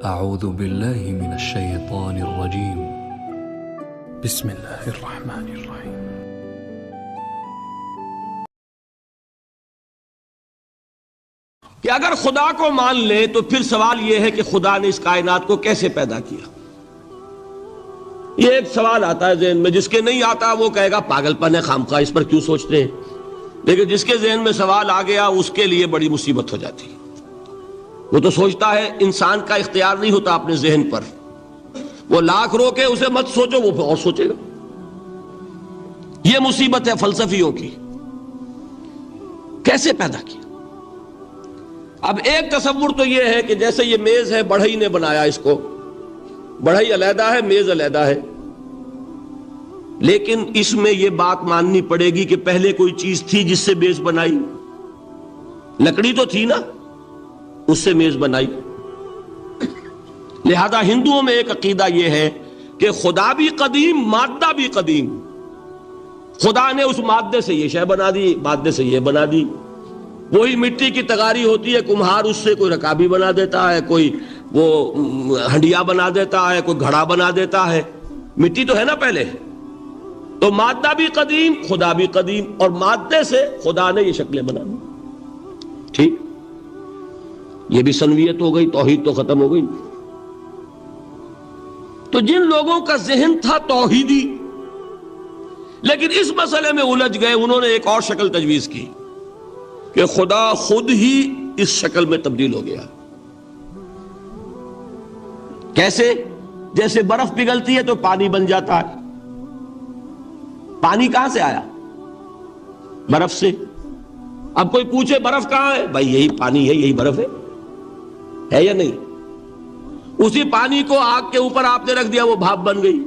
اعوذ باللہ من الشیطان الرجیم بسم اللہ الرحمن الرحیم۔ کہ اگر خدا کو مان لے تو پھر سوال یہ ہے کہ خدا نے اس کائنات کو کیسے پیدا کیا؟ یہ ایک سوال آتا ہے ذہن میں، جس کے نہیں آتا وہ کہے گا پاگل پن ہے، خامخواہ اس پر کیوں سوچتے ہیں، لیکن جس کے ذہن میں سوال آ گیا اس کے لیے بڑی مصیبت ہو جاتی ہے۔ وہ تو سوچتا ہے انسان کا اختیار نہیں ہوتا اپنے ذہن پر، وہ لاکھ روکے اسے مت سوچو، وہ اور سوچے گا۔ یہ مصیبت ہے فلسفیوں کی، کیسے پیدا کیا؟ اب ایک تصور تو یہ ہے کہ جیسے یہ میز ہے، بڑھئی نے بنایا اس کو، بڑھئی علیحدہ ہے، میز علیحدہ ہے، لیکن اس میں یہ بات ماننی پڑے گی کہ پہلے کوئی چیز تھی جس سے میز بنائی، لکڑی تو تھی نا، اس سے میز بنائی۔ لہذا ہندوؤں میں ایک عقیدہ یہ ہے کہ خدا بھی قدیم، مادہ بھی قدیم، خدا نے اس مادے سے یہ شے بنا دی، مادے سے یہ بنا دی۔ وہی مٹی کی تغاری ہوتی ہے، کمہار اس سے کوئی رکابی بنا دیتا ہے، کوئی وہ ہنڈیا بنا دیتا ہے، کوئی گھڑا بنا دیتا ہے، مٹی تو ہے نا پہلے۔ تو مادہ بھی قدیم، خدا بھی قدیم، اور مادے سے خدا نے یہ شکلیں بنا دی۔ ٹھیک، یہ بھی سنویت ہو گئی، توحید تو ختم ہو گئی۔ تو جن لوگوں کا ذہن تھا توحیدی لیکن اس مسئلے میں الجھ گئے، انہوں نے ایک اور شکل تجویز کی کہ خدا خود ہی اس شکل میں تبدیل ہو گیا۔ کیسے؟ جیسے برف پگھلتی ہے تو پانی بن جاتا ہے۔ پانی کہاں سے آیا؟ برف سے۔ اب کوئی پوچھے برف کہاں ہے؟ بھائی یہی پانی ہے، یہی برف ہے یا نہیں؟ اسی پانی کو آگ کے اوپر آپ نے رکھ دیا، وہ بھاپ بن گئی۔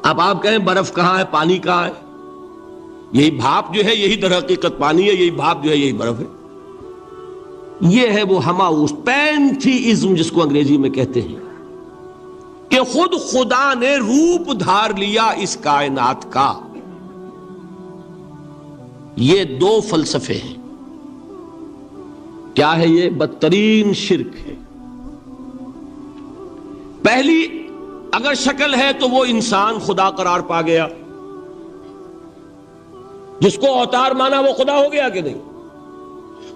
اب آپ کہیں برف کہاں ہے، پانی کہاں ہے؟ یہی بھاپ جو ہے یہی در حقیقت پانی ہے، یہی بھاپ جو ہے یہی برف ہے۔ یہ ہے وہ ہماؤس پینتھیزم جس کو انگریزی میں کہتے ہیں، کہ خود خدا نے روپ دھار لیا اس کائنات کا۔ یہ دو فلسفے ہیں۔ کیا ہے یہ؟ بدترین شرک ہے۔ پہلی اگر شکل ہے تو وہ انسان خدا قرار پا گیا، جس کو اوتار مانا وہ خدا ہو گیا کہ نہیں؟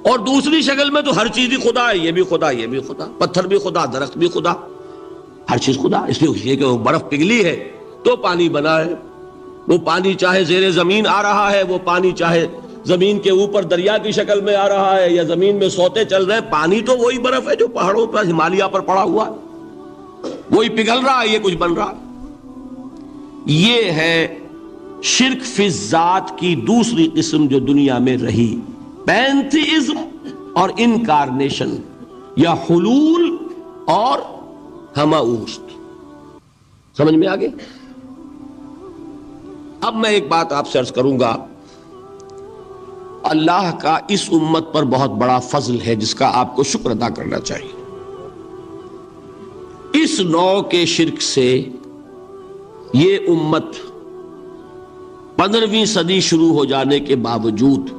اور دوسری شکل میں تو ہر چیز ہی خدا ہے، یہ بھی خدا، یہ بھی خدا، پتھر بھی خدا، درخت بھی خدا، ہر چیز خدا۔ اس لیے کہ وہ برف پگھلی ہے تو پانی بنا ہے۔ وہ پانی چاہے زیر زمین آ رہا ہے، وہ پانی چاہے زمین کے اوپر دریا کی شکل میں آ رہا ہے یا زمین میں سوتے چل رہے ہیں، پانی تو وہی برف ہے جو پہاڑوں پر ہمالیہ پر پڑا ہوا ہے، وہی پگھل رہا ہے، یہ کچھ بن رہا ہے۔ یہ ہے شرک فی الذات کی دوسری قسم جو دنیا میں رہی، پینتھیزم اور انکارنیشن، یا حلول اور ہماؤست۔ سمجھ میں آگے؟ اب میں ایک بات آپ سے عرض کروں گا، اللہ کا اس امت پر بہت بڑا فضل ہے جس کا آپ کو شکر ادا کرنا چاہیے۔ اس نوع کے شرک سے یہ امت 15ویں صدی شروع ہو جانے کے باوجود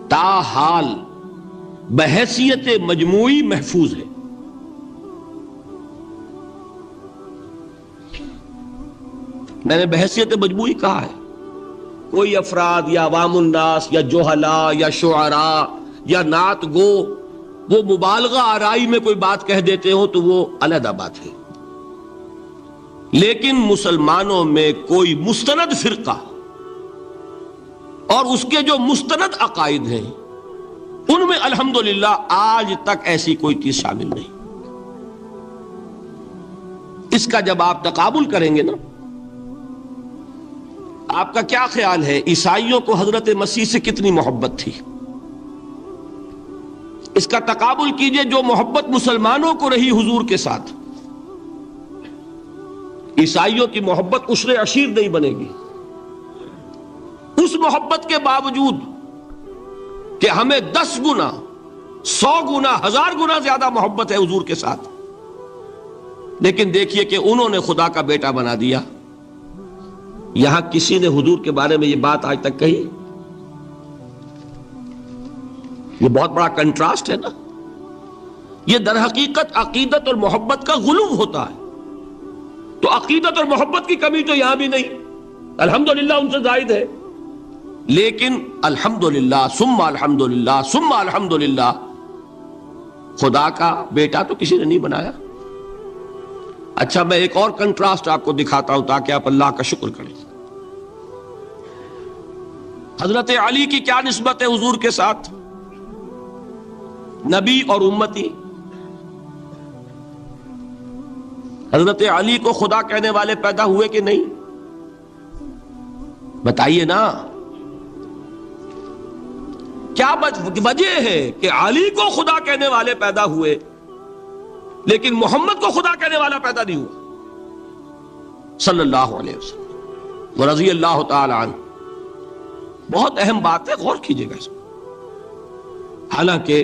تاحال بحیثیت مجموعی محفوظ ہے۔ میں نے بحیثیت مجموعی کہا ہے، کوئی افراد یا عوام الناس یا جوہلاء یا شعراء یا نعت گو وہ مبالغہ آرائی میں کوئی بات کہہ دیتے ہو تو وہ علیحدہ بات ہے، لیکن مسلمانوں میں کوئی مستند فرقہ اور اس کے جو مستند عقائد ہیں ان میں الحمدللہ آج تک ایسی کوئی چیز شامل نہیں۔ اس کا جب آپ تقابل کریں گے نا، آپ کا کیا خیال ہے عیسائیوں کو حضرت مسیح سے کتنی محبت تھی؟ اس کا تقابل کیجئے جو محبت مسلمانوں کو رہی حضور کے ساتھ۔ عیسائیوں کی محبت عشر عشیر نہیں بنے گی۔ اس محبت کے باوجود کہ ہمیں 10 گنا 100 گنا 1000 گنا زیادہ محبت ہے حضور کے ساتھ، لیکن دیکھیے کہ انہوں نے خدا کا بیٹا بنا دیا۔ یہاں کسی نے حضور کے بارے میں یہ بات آج تک کہی؟ یہ بہت بڑا کنٹراسٹ ہے نا۔ یہ در حقیقت عقیدت اور محبت کا غلو ہوتا ہے. تو عقیدت اور محبت کی کمی تو یہاں بھی نہیں، الحمدللہ ان سے زائد ہے، لیکن الحمدللہ ثم الحمدللہ ثم الحمدللہ خدا کا بیٹا تو کسی نے نہیں بنایا. اچھا میں ایک اور کنٹراسٹ آپ کو دکھاتا ہوں تاکہ آپ اللہ کا شکر کریں. حضرت علی کی کیا نسبت ہے حضور کے ساتھ؟ نبی اور امتی. حضرت علی کو خدا کہنے والے پیدا ہوئے کہ نہیں؟ بتائیے نا. کیا وجہ ہے کہ علی کو خدا کہنے والے پیدا ہوئے لیکن محمد کو خدا کہنے والا پیدا نہیں ہوا صلی اللہ علیہ وسلم ورضی اللہ تعالی عنہ؟ بہت اہم بات ہے، غور کیجئے گا اس میں. حالانکہ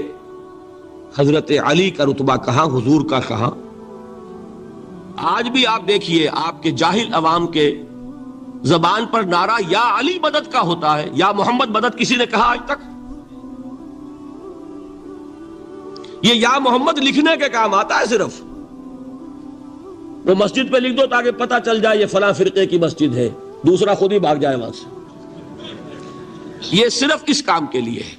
حضرت علی کا رتبہ کہاں، حضور کا کہاں. آج بھی آپ دیکھیے آپ کے جاہل عوام کے زبان پر نعرہ یا علی مدد کا ہوتا ہے، یا محمد مدد کسی نے کہا آج تک؟ یہ یا محمد لکھنے کے کام آتا ہے صرف. وہ مسجد پہ لکھ دو تاکہ پتہ چل جائے یہ فلاں فرقے کی مسجد ہے، دوسرا خود ہی بھاگ جائے وہاں سے. یہ صرف اس کام کے لیے ہے.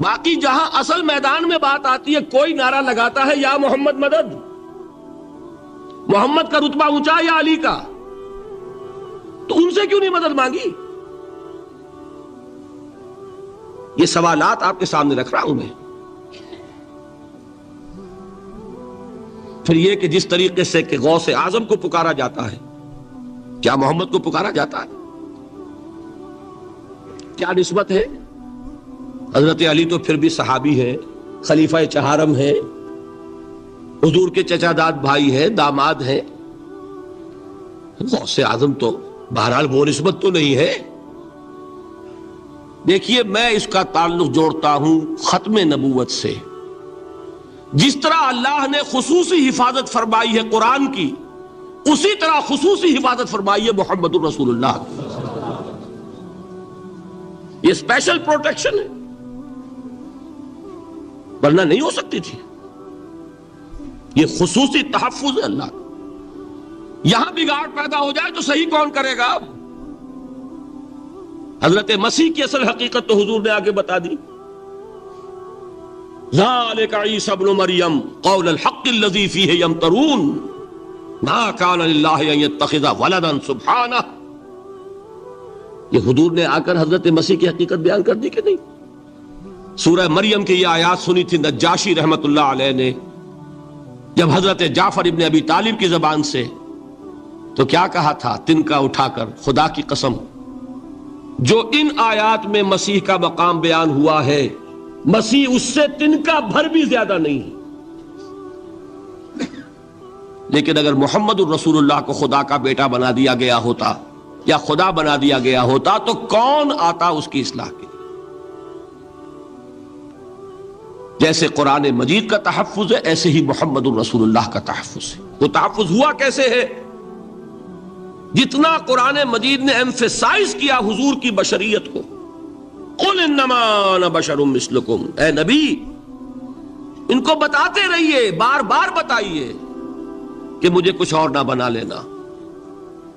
باقی جہاں اصل میدان میں بات آتی ہے کوئی نعرہ لگاتا ہے یا محمد مدد. محمد کا رتبہ اونچا یا علی کا؟ تو ان سے کیوں نہیں مدد مانگی؟ یہ سوالات آپ کے سامنے رکھ رہا ہوں میں. پھر یہ کہ جس طریقے سے کہ غوث اعظم کو پکارا جاتا ہے، کیا محمد کو پکارا جاتا ہے؟ کیا نسبت ہے؟ حضرت علی تو پھر بھی صحابی ہے، خلیفہ چہارم ہے، حضور کے چچا داد بھائی ہے، داماد ہے. غوث اعظم تو بہرحال وہ نسبت تو نہیں ہے. دیکھیے میں اس کا تعلق جوڑتا ہوں ختم نبوت سے. جس طرح اللہ نے خصوصی حفاظت فرمائی ہے قرآن کی، اسی طرح خصوصی حفاظت فرمائی ہے محمد الرسول اللہ. یہ اسپیشل پروٹیکشن ہے، ورنہ نہیں ہو سکتی تھی. یہ خصوصی تحفظ ہے اللہ کا. یہاں بگاڑ پیدا ہو جائے تو صحیح کون کرے گا؟ اب حضرت مسیح کی اصل حقیقت تو حضور نے آگے بتا دی. ذالک عیسی ابن مریم قول الحق الذی فیہ یمترون ما کان للہ ان یتخذ ولدا سبحانہ. یہ حضور نے آ کر حضرت مسیح کی حقیقت بیان کر دی کہ نہیں؟ سورہ مریم کی یہ آیات سنی تھی نجاشی رحمت اللہ علیہ نے جب حضرت جعفر ابن ابی طالب کی زبان سے، تو کیا کہا تھا تنکا اٹھا کر، خدا کی قسم جو ان آیات میں مسیح کا مقام بیان ہوا ہے، مسیح اس سے تنکا بھر بھی زیادہ نہیں ہے. لیکن اگر محمد الرسول اللہ کو خدا کا بیٹا بنا دیا گیا ہوتا یا خدا بنا دیا گیا ہوتا تو کون آتا اس کی اصلاح کے لیے؟ جیسے قرآن مجید کا تحفظ ہے ایسے ہی محمد الرسول اللہ کا تحفظ ہے. وہ تحفظ ہوا کیسے ہے؟ جتنا قرآن مجید نے ایمفیسائز کیا حضور کی بشریت کو، قل انما انا بشر مثلکم، اے نبی ان کو بتاتے رہیے، بار بار بتائیے کہ مجھے کچھ اور نہ بنا لینا،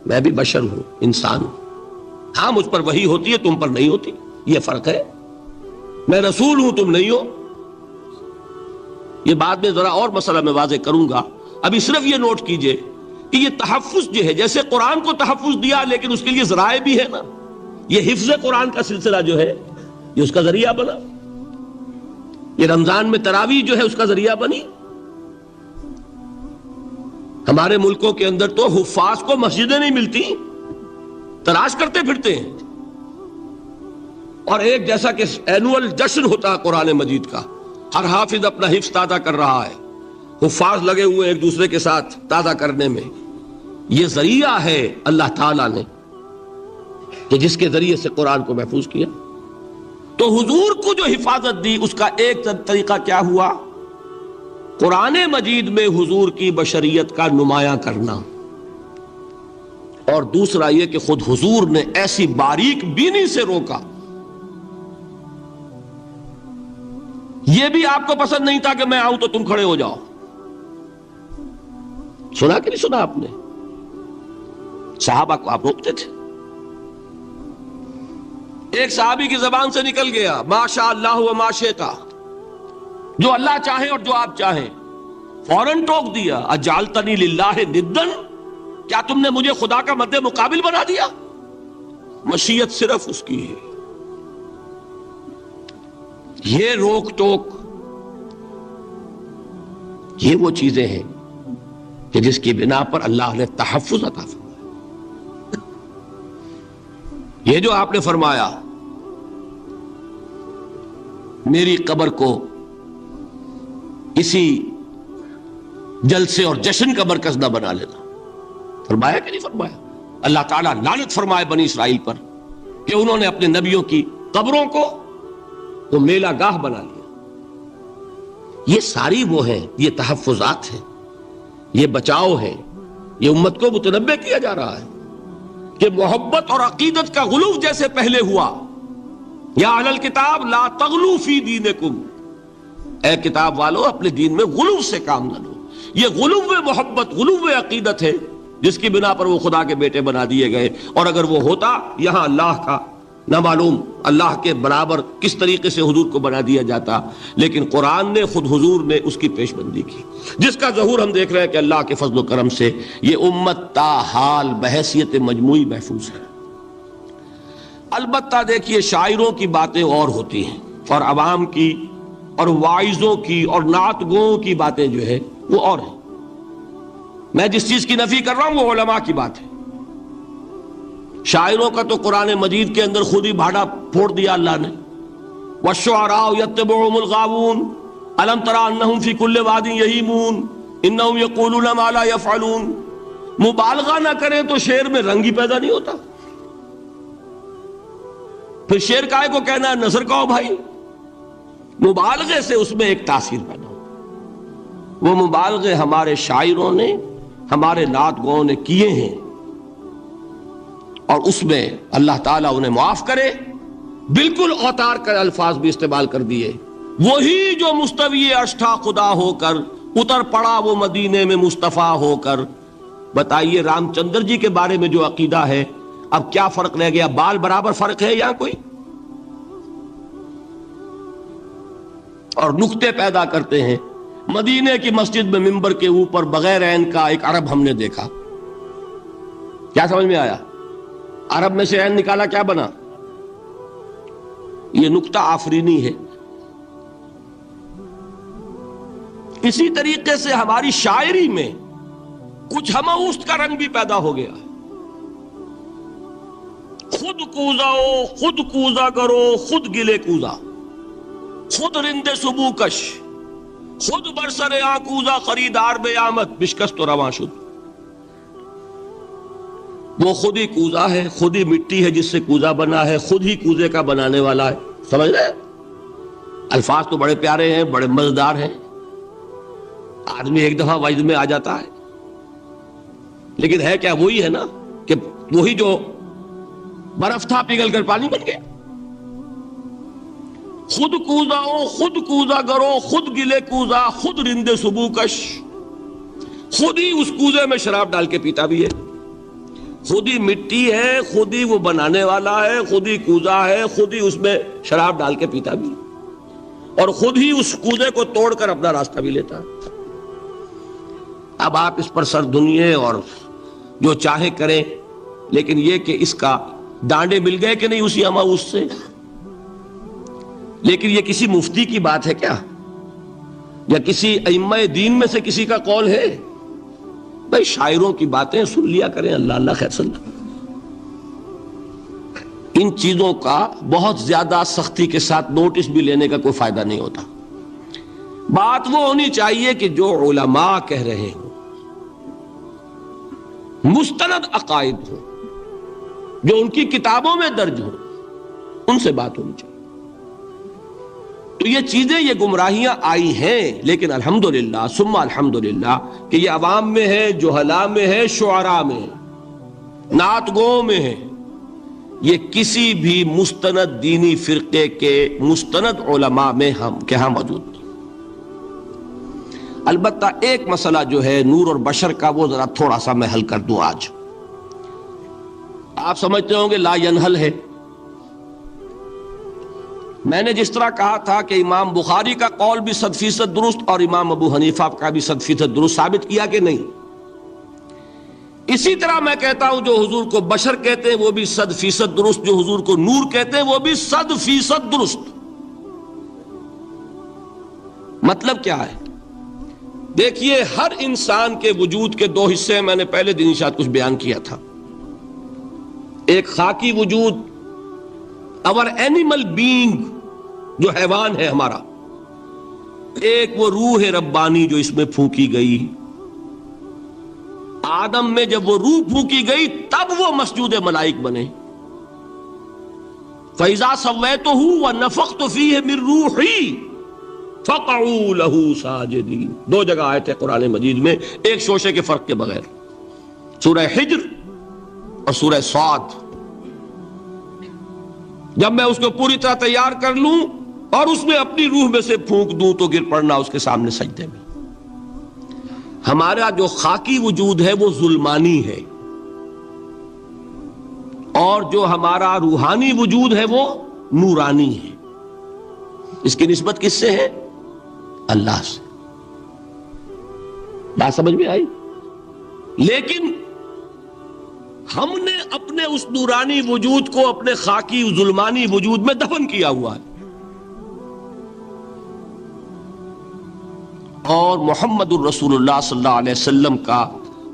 میں بھی بشر ہوں، انسان ہوں. ہاں مجھ پر وحی ہوتی ہے، تم پر نہیں ہوتی، یہ فرق ہے. میں رسول ہوں، تم نہیں ہو. یہ بعد میں ذرا اور مسئلہ میں واضح کروں گا. ابھی صرف یہ نوٹ کیجئے کہ یہ تحفظ جو ہے، جیسے قرآن کو تحفظ دیا لیکن اس کے لیے ذرائع بھی ہے نا. یہ حفظ قرآن کا سلسلہ جو ہے یہ اس کا ذریعہ بنا. یہ رمضان میں تراویح جو ہے اس کا ذریعہ بنی. ہمارے ملکوں کے اندر تو حفاظ کو مسجدیں نہیں ملتی، تلاش کرتے پھرتے ہیں. اور ایک جیسا کہ اینول جشن ہوتا ہے قرآن مجید کا، ہر حافظ اپنا حفظ تازہ کر رہا ہے، حفاظ لگے ہوئے ایک دوسرے کے ساتھ تازہ کرنے میں. یہ ذریعہ ہے اللہ تعالیٰ نے کہ جس کے ذریعے سے قرآن کو محفوظ کیا. تو حضور کو جو حفاظت دی اس کا ایک طریقہ کیا ہوا؟ قرآن مجید میں حضور کی بشریت کا نمایاں کرنا، اور دوسرا یہ کہ خود حضور نے ایسی باریک بینی سے روکا یہ بھی آپ کو پسند نہیں تھا کہ میں آؤں تو تم کھڑے ہو جاؤ. سنا کہ نہیں سنا آپ نے؟ صحابہ کو آپ روکتے تھے. ایک صحابی کی زبان سے نکل گیا ما شاء اللہ و ما شئت، جو اللہ چاہے اور جو آپ چاہیں. فوراً ٹوک دیا اجعلتنی للہ ندن، کیا تم نے مجھے خدا کا مد مقابل بنا دیا؟ مشیت صرف اس کی ہے. یہ روک ٹوک، یہ وہ چیزیں ہیں کہ جس کی بنا پر اللہ نے تحفظ عطا فرمایا. یہ جو آپ نے فرمایا میری قبر کو کسی جلسے اور جشن کا مرکز نہ بنا لینا، فرمایا کہ نہیں فرمایا؟ اللہ تعالیٰ لعنت فرمائے بنی اسرائیل پر کہ انہوں نے اپنے نبیوں کی قبروں کو وہ میلہ گاہ بنا لیا. یہ ساری وہ ہیں، یہ تحفظات ہیں، یہ بچاؤ ہے. یہ امت کو متنبہ کیا جا رہا ہے کہ محبت اور عقیدت کا غلو جیسے پہلے ہوا، یا اہل الکتاب لا تغلو فی دینکم، اے کتاب والو اپنے دین میں غلو سے کام نہ لو. یہ غلو محبت، غلو عقیدت ہے جس کی بنا پر وہ خدا کے بیٹے بنا دیے گئے. اور اگر وہ ہوتا یہاں اللہ کا نہ معلوم اللہ کے برابر کس طریقے سے حضور کو بنا دیا جاتا. لیکن قرآن نے خود حضور نے اس کی پیش بندی کی، جس کا ظہور ہم دیکھ رہے ہیں کہ اللہ کے فضل و کرم سے یہ امت تا حال بحیثیت مجموعی محفوظ ہے. البتہ دیکھیے شاعروں کی باتیں اور ہوتی ہیں، اور عوام کی اور واعظوں کی اور نعت گوؤں کی باتیں جو ہے وہ اور ہیں. میں جس چیز کی نفی کر رہا ہوں وہ علماء کی بات ہے. شاعروں کا تو قرآن مجید کے اندر خود ہی بھاڑا پھوڑ دیا اللہ نے. والشعراء يتبعهم الغاوون الم تر انهم في كل واد يهيمون انهم يقولون ما لا يفعلون. مبالغہ نہ کریں تو شعر میں رنگ ہی پیدا نہیں ہوتا. پھر شعر کائے کو کہنا ہے نثر کہو بھائی. مبالغے سے اس میں ایک تاثیر پیدا ہوتا. وہ مبالغے ہمارے شاعروں نے ہمارے نعت گوؤں نے کیے ہیں، اور اس میں اللہ تعالیٰ انہیں معاف کرے بالکل اوتار کر الفاظ بھی استعمال کر دیے. وہی جو مستوی عرش تھا خدا ہو کر اتر پڑا وہ مدینے میں مصطفیٰ ہو کر. بتائیے رام چندر جی کے بارے میں جو عقیدہ ہے اب کیا فرق رہ گیا؟ بال برابر فرق ہے یہاں کوئی؟ اور نکتے پیدا کرتے ہیں. مدینے کی مسجد میں منبر کے اوپر بغیر عین کا ایک عرب ہم نے دیکھا. کیا سمجھ میں آیا؟ عرب میں سے عین نکالا کیا بنا؟ یہ نکتہ آفرینی ہے. اسی طریقے سے ہماری شاعری میں کچھ ہماؤست کا رنگ بھی پیدا ہو گیا. خود کوزاؤ خود کوزا کرو خود گلے کوزا، خود رند سبو کش خود برسر آکوزا خریدار بے آمد بشکست و رواں شد. وہ خود ہی کوزا ہے، خود ہی مٹی ہے جس سے کوزا بنا ہے، خود ہی کوزے کا بنانے والا ہے. سمجھ رہے؟ الفاظ تو بڑے پیارے ہیں، بڑے مزیدار ہیں. آدمی ایک دفعہ وجد میں آ جاتا ہے، لیکن ہے کیا وہی ہے نا کہ وہی جو برف تھا پگھل کر پانی بن گیا. خود کوزاؤ خود کوزا کرو خود گلے کوزا خود رند سبو کش. خود ہی اس کوزے میں شراب ڈال کے پیتا بھی ہے، خود ہی مٹی ہے، خود ہی وہ بنانے والا ہے، خود ہی کوزا ہے، خود ہی اس میں شراب ڈال کے پیتا بھی ہے، اور خود ہی اس کوزے کو توڑ کر اپنا راستہ بھی لیتا ہے. اب آپ اس پر سر دنیے اور جو چاہے کریں، لیکن یہ کہ اس کا ڈانڈے مل گئے کہ نہیں اسی ہماؤس سے. لیکن یہ کسی مفتی کی بات ہے کیا، یا کسی ائمہ دین میں سے کسی کا قول ہے؟ بھائی شاعروں کی باتیں سن لیا کریں. اللہ اللہ خیر صلی اللہ. ان چیزوں کا بہت زیادہ سختی کے ساتھ نوٹس بھی لینے کا کوئی فائدہ نہیں ہوتا. بات وہ ہونی چاہیے کہ جو علماء کہہ رہے ہوں، مستند عقائد ہوں، جو ان کی کتابوں میں درج ہوں، ان سے بات ہونی چاہیے. تو یہ چیزیں، یہ گمراہیاں آئی ہیں، لیکن الحمدللہ ثم الحمدللہ کہ یہ عوام میں ہے، جہلاء میں ہے، شعراء میں ہے، نعت گو میں ہے. یہ کسی بھی مستند دینی فرقے کے مستند علماء میں ہاں موجود نہیں۔ البتہ ایک مسئلہ جو ہے نور اور بشر کا، وہ ذرا تھوڑا سا میں حل کر دوں آج۔ آپ سمجھتے ہوں گے لا ینحل ہے۔ میں نے جس طرح کہا تھا کہ امام بخاری کا قول بھی 100% درست اور امام ابو حنیفہ کا بھی 100% درست ثابت کیا کہ نہیں، اسی طرح میں کہتا ہوں جو حضور کو بشر کہتے ہیں وہ بھی 100% درست، جو حضور کو نور کہتے ہیں وہ بھی 100% درست۔ مطلب کیا ہے؟ دیکھیے، ہر انسان کے وجود کے دو حصے ہیں، میں نے پہلے دن شاید کچھ بیان کیا تھا۔ ایک خاکی وجود، اور اینیمل بینگ جو حیوان ہے ہمارا، ایک وہ روح ربانی جو اس میں پھونکی گئی۔ آدم میں جب وہ روح پھونکی گئی تب وہ مسجود ملائک بنے۔ فَإِذَا سَوَّيْتُهُ وَنَفَخْتُ فِيهِ مِن رُوحِي فَقَعُوا لَهُ سَاجِدِينَ۔ دو جگہ آئے تھے قرآن مجید میں، ایک شوشے کے فرق کے بغیر، سورہ حجر اور سورہ صاد۔ جب میں اس کو پوری طرح تیار کر لوں اور اس میں اپنی روح میں سے پھونک دوں تو گر پڑنا اس کے سامنے سجدے میں۔ ہمارا جو خاکی وجود ہے وہ ظلمانی ہے، اور جو ہمارا روحانی وجود ہے وہ نورانی ہے۔ اس کی نسبت کس سے ہے؟ اللہ سے۔ بات سمجھ میں آئی؟ لیکن ہم نے اپنے اس نورانی وجود کو اپنے خاکی ظلمانی وجود میں دفن کیا ہوا ہے، اور محمد الرسول اللہ صلی اللہ علیہ وسلم کا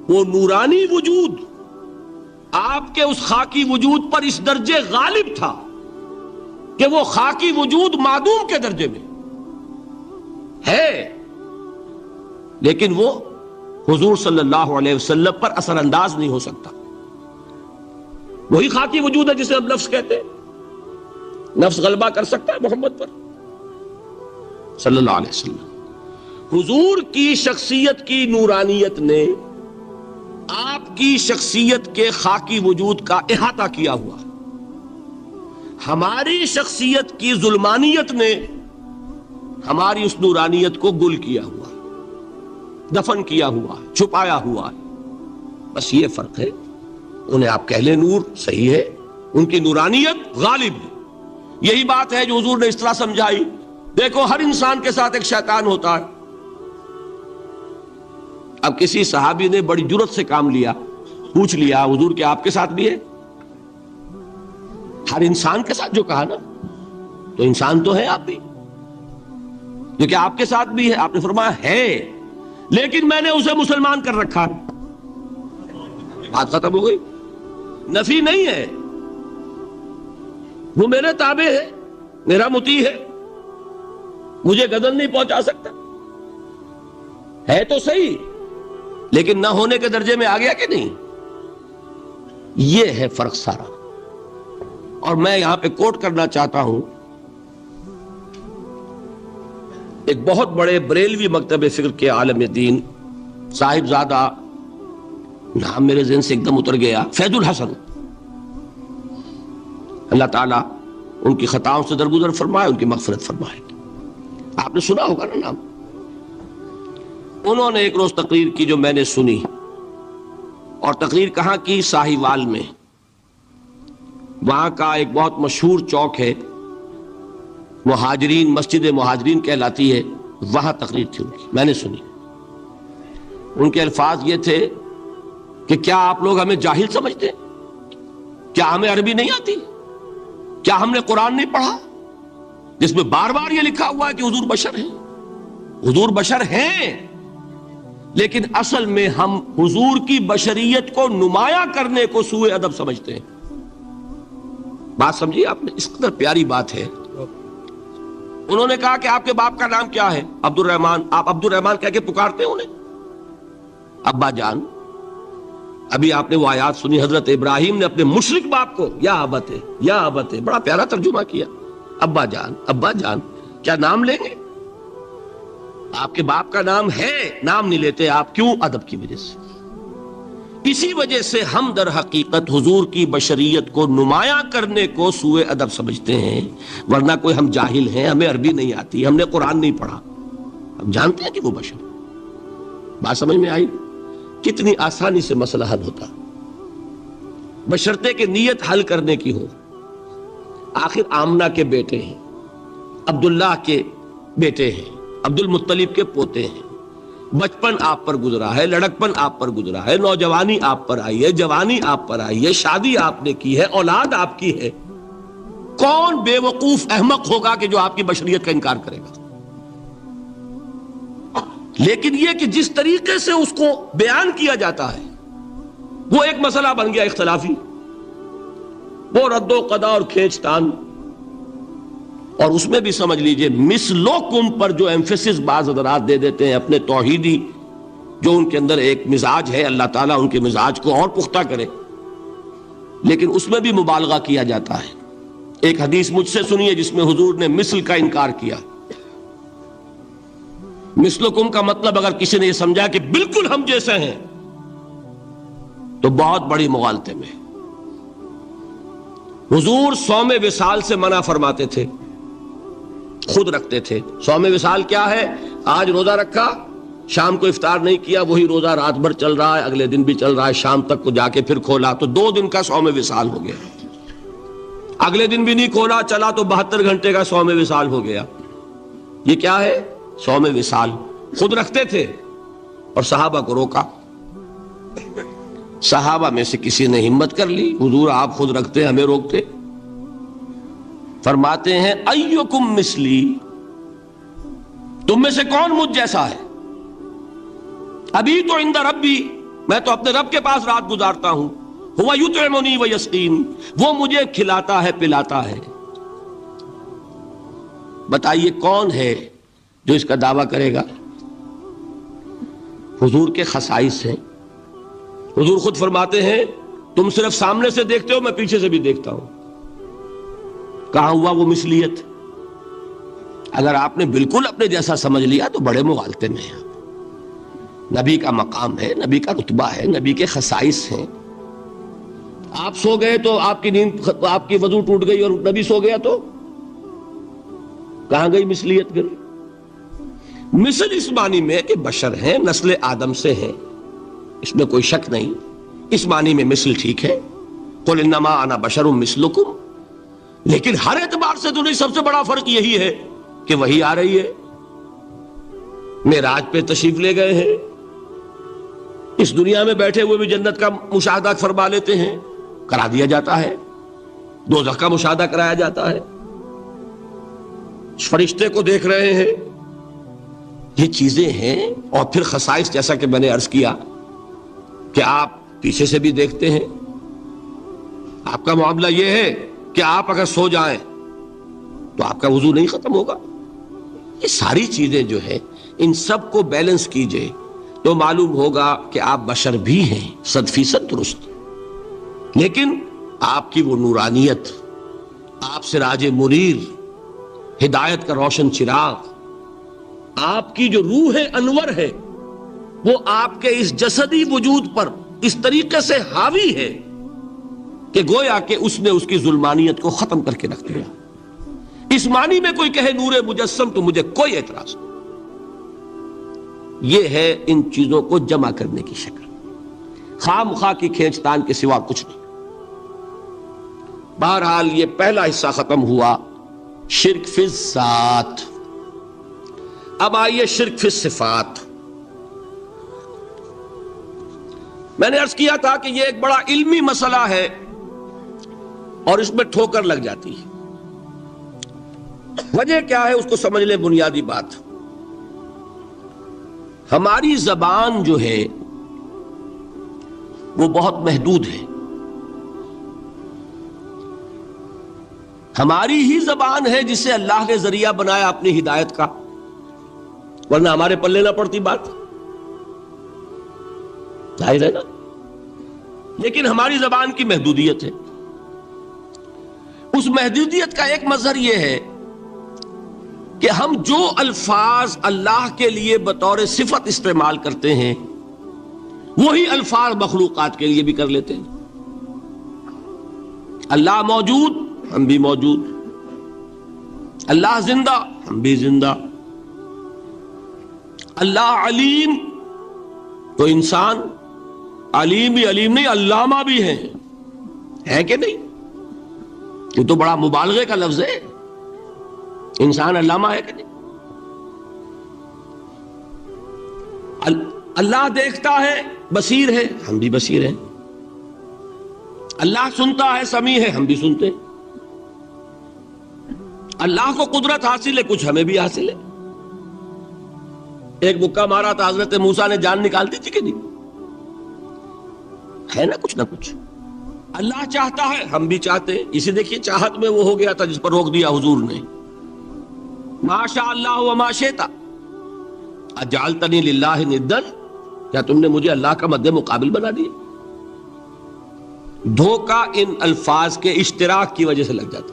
وہ نورانی وجود آپ کے اس خاکی وجود پر اس درجے غالب تھا کہ وہ خاکی وجود معدوم کے درجے میں ہے، لیکن وہ حضور صلی اللہ علیہ وسلم پر اثر انداز نہیں ہو سکتا۔ وہی خاکی وجود ہے جسے ہم نفس کہتے ہیں، نفس غلبہ کر سکتا ہے محمد پر صلی اللہ علیہ وسلم۔ حضور کی شخصیت کی نورانیت نے آپ کی شخصیت کے خاکی وجود کا احاطہ کیا ہوا، ہماری شخصیت کی ظلمانیت نے ہماری اس نورانیت کو گل کیا ہوا، دفن کیا ہوا، چھپایا ہوا ہے۔ بس یہ فرق ہے۔ انہیں آپ کہہ لیں نور، صحیح ہے، ان کی نورانیت غالب ہے۔ یہی بات ہے جو حضور نے اس طرح سمجھائی۔ دیکھو، ہر انسان کے ساتھ ایک شیطان ہوتا ہے۔ اب کسی صحابی نے بڑی جرت سے کام لیا، پوچھ لیا حضور کہ آپ کے ساتھ بھی ہے؟ ہر انسان کے ساتھ جو کہا نا، تو انسان تو ہے آپ بھی، جو کہ آپ کے ساتھ بھی ہے۔ آپ نے فرمایا ہے، لیکن میں نے اسے مسلمان کر رکھا۔ بات ختم ہو گئی۔ نفی نہیں ہے، وہ میرے تابع ہے، میرا مطیع ہے، مجھے گدن نہیں پہنچا سکتا۔ ہے تو صحیح، لیکن نہ ہونے کے درجے میں آ گیا کہ نہیں؟ یہ ہے فرق سارا۔ اور میں یہاں پہ کوٹ کرنا چاہتا ہوں ایک بہت بڑے بریلوی مکتب فکر کے عالم دین، صاحبزادہ، نام میرے ذہن سے ایک دم اتر گیا، فیض الحسن، اللہ تعالیٰ ان کی خطاؤں سے درگزر فرمائے، ان کی مغفرت فرمائے۔ آپ نے سنا ہوگا نا نام۔ انہوں نے ایک روز تقریر کی جو میں نے سنی، اور تقریر کہاں کی؟ ساہیوال میں۔ وہاں کا ایک بہت مشہور چوک ہے، مہاجرین، مسجد مہاجرین کہلاتی ہے، وہاں تقریر تھی ان کی، میں نے سنی۔ ان کے الفاظ یہ تھے کہ کیا آپ لوگ ہمیں جاہل سمجھتے ہیں؟ کیا ہمیں عربی نہیں آتی؟ کیا ہم نے قرآن نہیں پڑھا جس میں بار بار یہ لکھا ہوا ہے کہ حضور بشر ہیں؟ حضور بشر ہیں، لیکن اصل میں ہم حضور کی بشریت کو نمایاں کرنے کو سوء ادب سمجھتے ہیں۔ بات سمجھیے آپ نے، اس قدر پیاری بات ہے۔ انہوں نے کہا کہ آپ کے باپ کا نام کیا ہے؟ عبد الرحمن۔ آپ عبد الرحمن کہہ کے پکارتے ہیں انہیں؟ ابا جان۔ ابھی آپ نے وہ آیات سنی، حضرت ابراہیم نے اپنے مشرک باپ کو یا ابت ہے، یا ابت ہے، بڑا پیارا ترجمہ کیا، ابا جان، ابا جان۔ کیا نام لیں گے؟ آپ کے باپ کا نام ہے، نام نہیں لیتے آپ، کیوں؟ ادب کی وجہ سے۔ اسی وجہ سے ہم در حقیقت حضور کی بشریت کو نمایاں کرنے کو سوء ادب سمجھتے ہیں، ورنہ کوئی ہم جاہل ہیں، ہمیں عربی نہیں آتی، ہم نے قرآن نہیں پڑھا، ہم جانتے ہیں کہ وہ بشر۔ بات سمجھ میں آئی؟ کتنی آسانی سے مسئلہ حل ہوتا، بشرطے کہ نیت حل کرنے کی ہو۔ آخر آمنہ کے بیٹے ہیں، عبداللہ کے بیٹے ہیں، عبد المطلب کے پوتے ہیں، بچپن آپ پر گزرا ہے، لڑکپن آپ پر گزرا ہے، نوجوانی آپ پر آئی ہے، جوانی آپ پر آئی ہے، شادی آپ نے کی ہے، اولاد آپ کی ہے۔ کون بے وقوف احمق ہوگا کہ جو آپ کی بشریت کا انکار کرے گا؟ لیکن یہ کہ جس طریقے سے اس کو بیان کیا جاتا ہے وہ ایک مسئلہ بن گیا اختلافی، وہ رد و قضا اور کھینچ تان، اور اس میں بھی سمجھ لیجئے مثلکم پر جو ایمفیسس بعض حضرات دے دیتے ہیں اپنے توحیدی، جو ان کے اندر ایک مزاج ہے، اللہ تعالیٰ ان کے مزاج کو اور پختہ کرے، لیکن اس میں بھی مبالغہ کیا جاتا ہے۔ ایک حدیث مجھ سے سنیے جس میں حضور نے مثل کا انکار کیا۔ مثلکم کا مطلب اگر کسی نے یہ سمجھا کہ بالکل ہم جیسے ہیں تو بہت بڑی مغالطے میں۔ حضور صوم وصال سے منع فرماتے تھے، خود رکھتے تھے۔ صوم وصال کیا ہے؟ آج روزہ رکھا، شام کو افطار نہیں کیا، وہی روزہ رات بھر چل رہا ہے، اگلے دن بھی چل رہا ہے، شام تک کو جا کے پھر کھولا تو 2 دن کا صوم وصال ہو گیا۔ اگلے دن بھی نہیں کھولا، چلا تو 72 گھنٹے کا صوم وصال ہو گیا۔ یہ کیا ہے؟ صوم وصال۔ خود رکھتے تھے اور صحابہ کو روکا۔ صحابہ میں سے کسی نے ہمت کر لی، حضور آپ خود رکھتے ہمیں روکتے؟ فرماتے ہیں ایکم مثلی، تم میں سے کون مجھ جیسا ہے؟ ابھی تو عند ربی، میں تو اپنے رب کے پاس رات گزارتا ہوں، ہوا یطعمنی ویسقین، وہ مجھے کھلاتا ہے پلاتا ہے۔ بتائیے کون ہے جو اس کا دعویٰ کرے گا؟ حضور کے خصائص ہیں۔ حضور خود فرماتے ہیں تم صرف سامنے سے دیکھتے ہو، میں پیچھے سے بھی دیکھتا ہوں۔ کہاں ہوا وہ مثلیت؟ اگر آپ نے بالکل اپنے جیسا سمجھ لیا تو بڑے مغالطے میں ہیں۔ نبی کا مقام ہے، نبی کا رتبہ ہے، نبی کے خصائص ہیں۔ آپ سو گئے تو آپ کی نیند، آپ کی وضو ٹوٹ گئی اور نبی سو گیا تو کہاں گئی مثلیت؟ پھر مثل اس معنی میں کہ بشر ہیں، نسل آدم سے ہیں، اس میں کوئی شک نہیں، اس معنی میں مثل ٹھیک ہے، قل انما انا بشر مثلکم، لیکن ہر اعتبار سے تو نہیں۔ سب سے بڑا فرق یہی ہے کہ وہی آ رہی ہے، معراج پہ تشریف لے گئے ہیں، اس دنیا میں بیٹھے ہوئے بھی جنت کا مشاہدہ فرما لیتے ہیں، کرا دیا جاتا ہے، دوزخ کا مشاہدہ کرایا جاتا ہے، فرشتے کو دیکھ رہے ہیں۔ یہ چیزیں ہیں، اور پھر خصائص جیسا کہ میں نے عرض کیا کہ آپ پیچھے سے بھی دیکھتے ہیں۔ آپ کا معاملہ یہ ہے کہ آپ اگر سو جائیں تو آپ کا وضو نہیں ختم ہوگا۔ یہ ساری چیزیں جو ہے ان سب کو بیلنس کیجئے تو معلوم ہوگا کہ آپ بشر بھی ہیں، 100% درست، لیکن آپ کی وہ نورانیت، آپ سراج منیر، ہدایت کا روشن چراغ، آپ کی جو روح انور ہے، وہ آپ کے اس جسدی وجود پر اس طریقے سے حاوی ہے کہ گویا کہ اس نے اس کی ظلمانیت کو ختم کر کے رکھ دیا۔ اس معنی میں کوئی کہے نور مجسم تو مجھے کوئی اعتراض نہیں۔ یہ ہے ان چیزوں کو جمع کرنے کی شکل، خواہ مخواہ کی کھینچ تان کے سوا کچھ نہیں۔ بہرحال یہ پہلا حصہ ختم ہوا، شرک فی الذات۔ اب آئیے شرک فی الصفات۔ میں نے عرض کیا تھا کہ یہ ایک بڑا علمی مسئلہ ہے اور اس میں ٹھوکر لگ جاتی ہے۔ وجہ کیا ہے اس کو سمجھ لیں۔ بنیادی بات، ہماری زبان جو ہے وہ بہت محدود ہے۔ ہماری ہی زبان ہے جسے اللہ نے ذریعہ بنایا اپنی ہدایت کا، ورنہ ہمارے پلے نہ پڑتی بات، ظاہر ہے نا۔ لیکن ہماری زبان کی محدودیت ہے۔ اس محدودیت کا ایک مظہر یہ ہے کہ ہم جو الفاظ اللہ کے لیے بطور صفت استعمال کرتے ہیں وہی الفاظ مخلوقات کے لیے بھی کر لیتے ہیں. اللہ موجود، ہم بھی موجود. اللہ زندہ، ہم بھی زندہ. اللہ علیم، تو انسان علیم بھی علیم نہیں، علامہ بھی ہے کہ نہیں؟ یہ تو بڑا مبالغے کا لفظ ہے. انسان علامہ ہے کہ نہیں؟ اللہ دیکھتا ہے، بصیر ہے، ہم بھی بصیر ہیں. اللہ سنتا ہے، سمیع ہے، ہم بھی سنتے ہیں. اللہ کو قدرت حاصل ہے، کچھ ہمیں بھی حاصل ہے. ایک مکہ مارا تھا حضرت موسیٰ نے، جان نکال دی تھی کہ نہیں؟ ہے نا کچھ نہ کچھ. اللہ چاہتا ہے، ہم بھی چاہتے ہیں. اسی دیکھیے چاہت میں وہ ہو گیا تھا جس پر روک دیا حضور نے. ما شاء اللہ وما شئت اجعلتنی للہ ندا، کیا تم نے مجھے اللہ کا مد مقابل بنا دیا؟ دھوکہ ان الفاظ کے اشتراک کی وجہ سے لگ جاتا.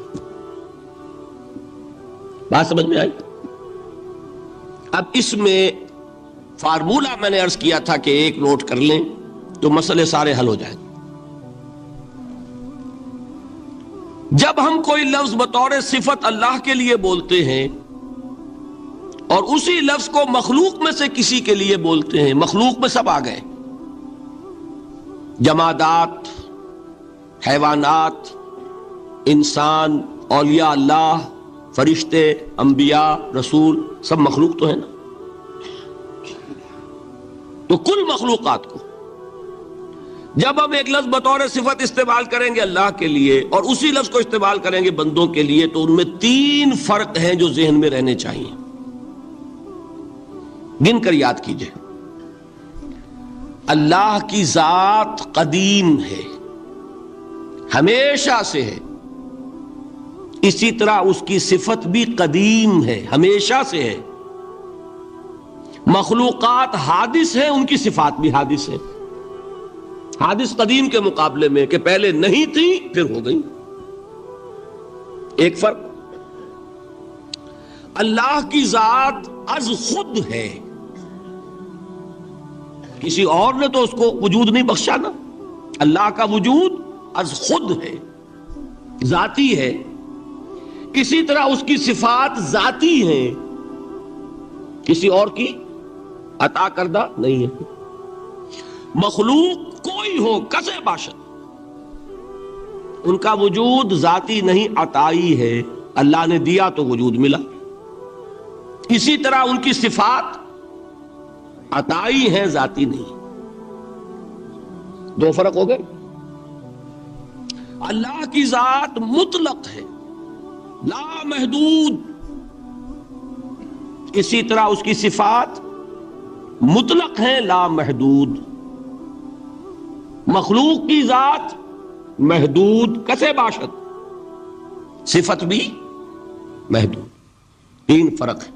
بات سمجھ میں آئی؟ اب اس میں فارمولہ میں نے عرض کیا تھا کہ ایک نوٹ کر لیں تو مسئلے سارے حل ہو جائیں. جب ہم کوئی لفظ بطور صفت اللہ کے لیے بولتے ہیں اور اسی لفظ کو مخلوق میں سے کسی کے لیے بولتے ہیں، مخلوق میں سب آ گئے، جمادات، حیوانات، انسان، اولیاء اللہ، فرشتے، انبیاء، رسول، سب مخلوق تو ہیں نا. تو کل مخلوقات کو جب ہم ایک لفظ بطور صفت استعمال کریں گے اللہ کے لیے اور اسی لفظ کو استعمال کریں گے بندوں کے لیے، تو ان میں 3 فرق ہیں جو ذہن میں رہنے چاہیے. گن کر یاد کیجئے. اللہ کی ذات قدیم ہے، ہمیشہ سے ہے. اسی طرح اس کی صفت بھی قدیم ہے، ہمیشہ سے ہے. مخلوقات حادث ہیں، ان کی صفات بھی حادث ہیں. حادث قدیم کے مقابلے میں کہ پہلے نہیں تھی پھر ہو گئی. ایک فرق. اللہ کی ذات از خود ہے، کسی اور نے تو اس کو وجود نہیں بخشا نا. اللہ کا وجود از خود ہے، ذاتی ہے. اسی طرح اس کی صفات ذاتی ہیں، کسی اور کی عطا کردہ نہیں ہے. مخلوق کوئی ہو کسے باشد، ان کا وجود ذاتی نہیں عطائی ہے. اللہ نے دیا تو وجود ملا. اسی طرح ان کی صفات عطائی ہیں، ذاتی نہیں. 2 فرق ہو گئے. اللہ کی ذات مطلق ہے، لا محدود. اسی طرح اس کی صفات مطلق ہیں، لا محدود. مخلوق کی ذات محدود کسے باشد، صفت بھی محدود. 3 فرق ہے،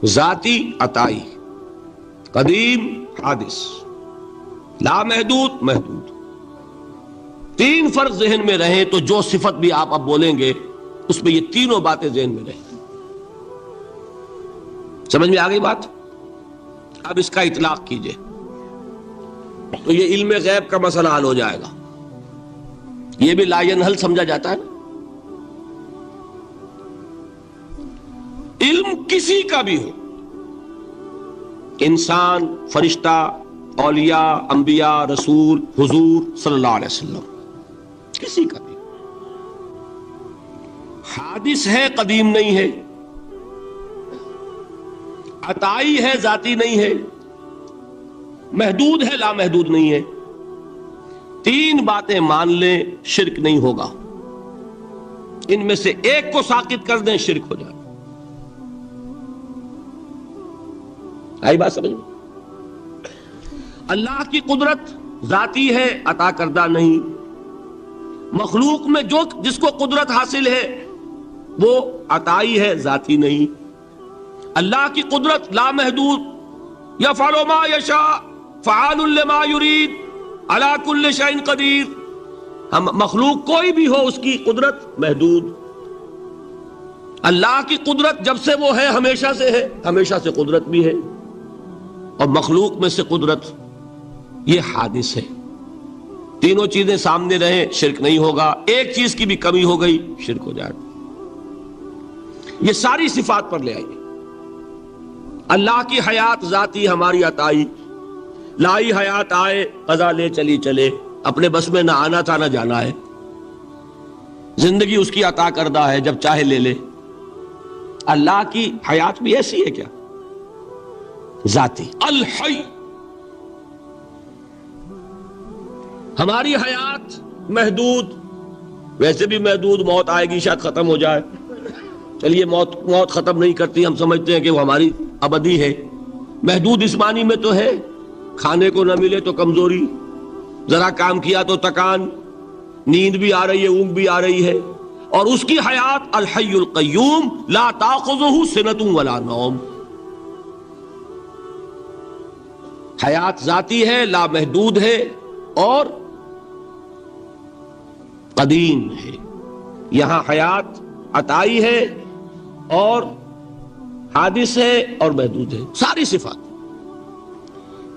ذاتی عطائی، قدیم حادث، لا محدود محدود. 3 فرق ذہن میں رہیں تو جو صفت بھی آپ اب بولیں گے اس میں یہ تینوں باتیں ذہن میں رہیں. سمجھ میں آ گئی بات؟ اب اس کا اطلاق کیجئے تو یہ علم غیب کا مسئلہ حل ہو جائے گا. یہ بھی لا ینحل سمجھا جاتا ہے نا. علم کسی کا بھی ہو، انسان، فرشتہ، اولیاء، انبیاء، رسول، حضور صلی اللہ علیہ وسلم، کسی کا بھی حادث ہے، قدیم نہیں ہے. عطائی ہے، ذاتی نہیں ہے. محدود ہے، لا محدود نہیں ہے. 3 باتیں مان لیں، شرک نہیں ہوگا. ان میں سے ایک کو ساقط کر دیں، شرک ہو جائے. آئی بات سمجھ میں؟ اللہ کی قدرت ذاتی ہے، عطا کردہ نہیں. مخلوق میں جس کو قدرت حاصل ہے وہ عطائی ہے، ذاتی نہیں. اللہ کی قدرت لا محدود، یفعل ما یشاء فعال لما یرید علی کل شیء قدیر. ہم مخلوق کوئی بھی ہو اس کی قدرت محدود. اللہ کی قدرت جب سے وہ ہے ہمیشہ سے ہے، ہمیشہ سے قدرت بھی ہے. اور مخلوق میں سے قدرت یہ حادث ہے. تینوں چیزیں سامنے رہیں شرک نہیں ہوگا. ایک چیز کی بھی کمی ہو گئی شرک ہو جائے. یہ ساری صفات پر لے آئیے. اللہ کی حیات ذاتی ہماری عطائی، لائی حیات آئے قضا لے چلی چلے، اپنے بس میں نہ آنا تھا نہ جانا ہے. زندگی اس کی عطا کردہ ہے، جب چاہے لے لے. اللہ کی حیات بھی ایسی ہے کیا؟ ذاتی الحی. ہماری حیات محدود، ویسے بھی محدود، موت آئے گی شاید ختم ہو جائے. چلیے موت ختم نہیں کرتی، ہم سمجھتے ہیں کہ وہ ہماری ابدی ہے. محدود اس معنی میں تو ہے کھانے کو نہ ملے تو کمزوری، ذرا کام کیا تو تکان، نیند بھی آ رہی ہے اونگ بھی آ رہی ہے. اور اس کی حیات الحی القیوم لا تاخذہ سنۃ ولا نوم. حیات ذاتی ہے، لا محدود ہے اور قدیم ہے. یہاں حیات عطائی ہے اور حادث ہے اور محدود ہے. ساری صفات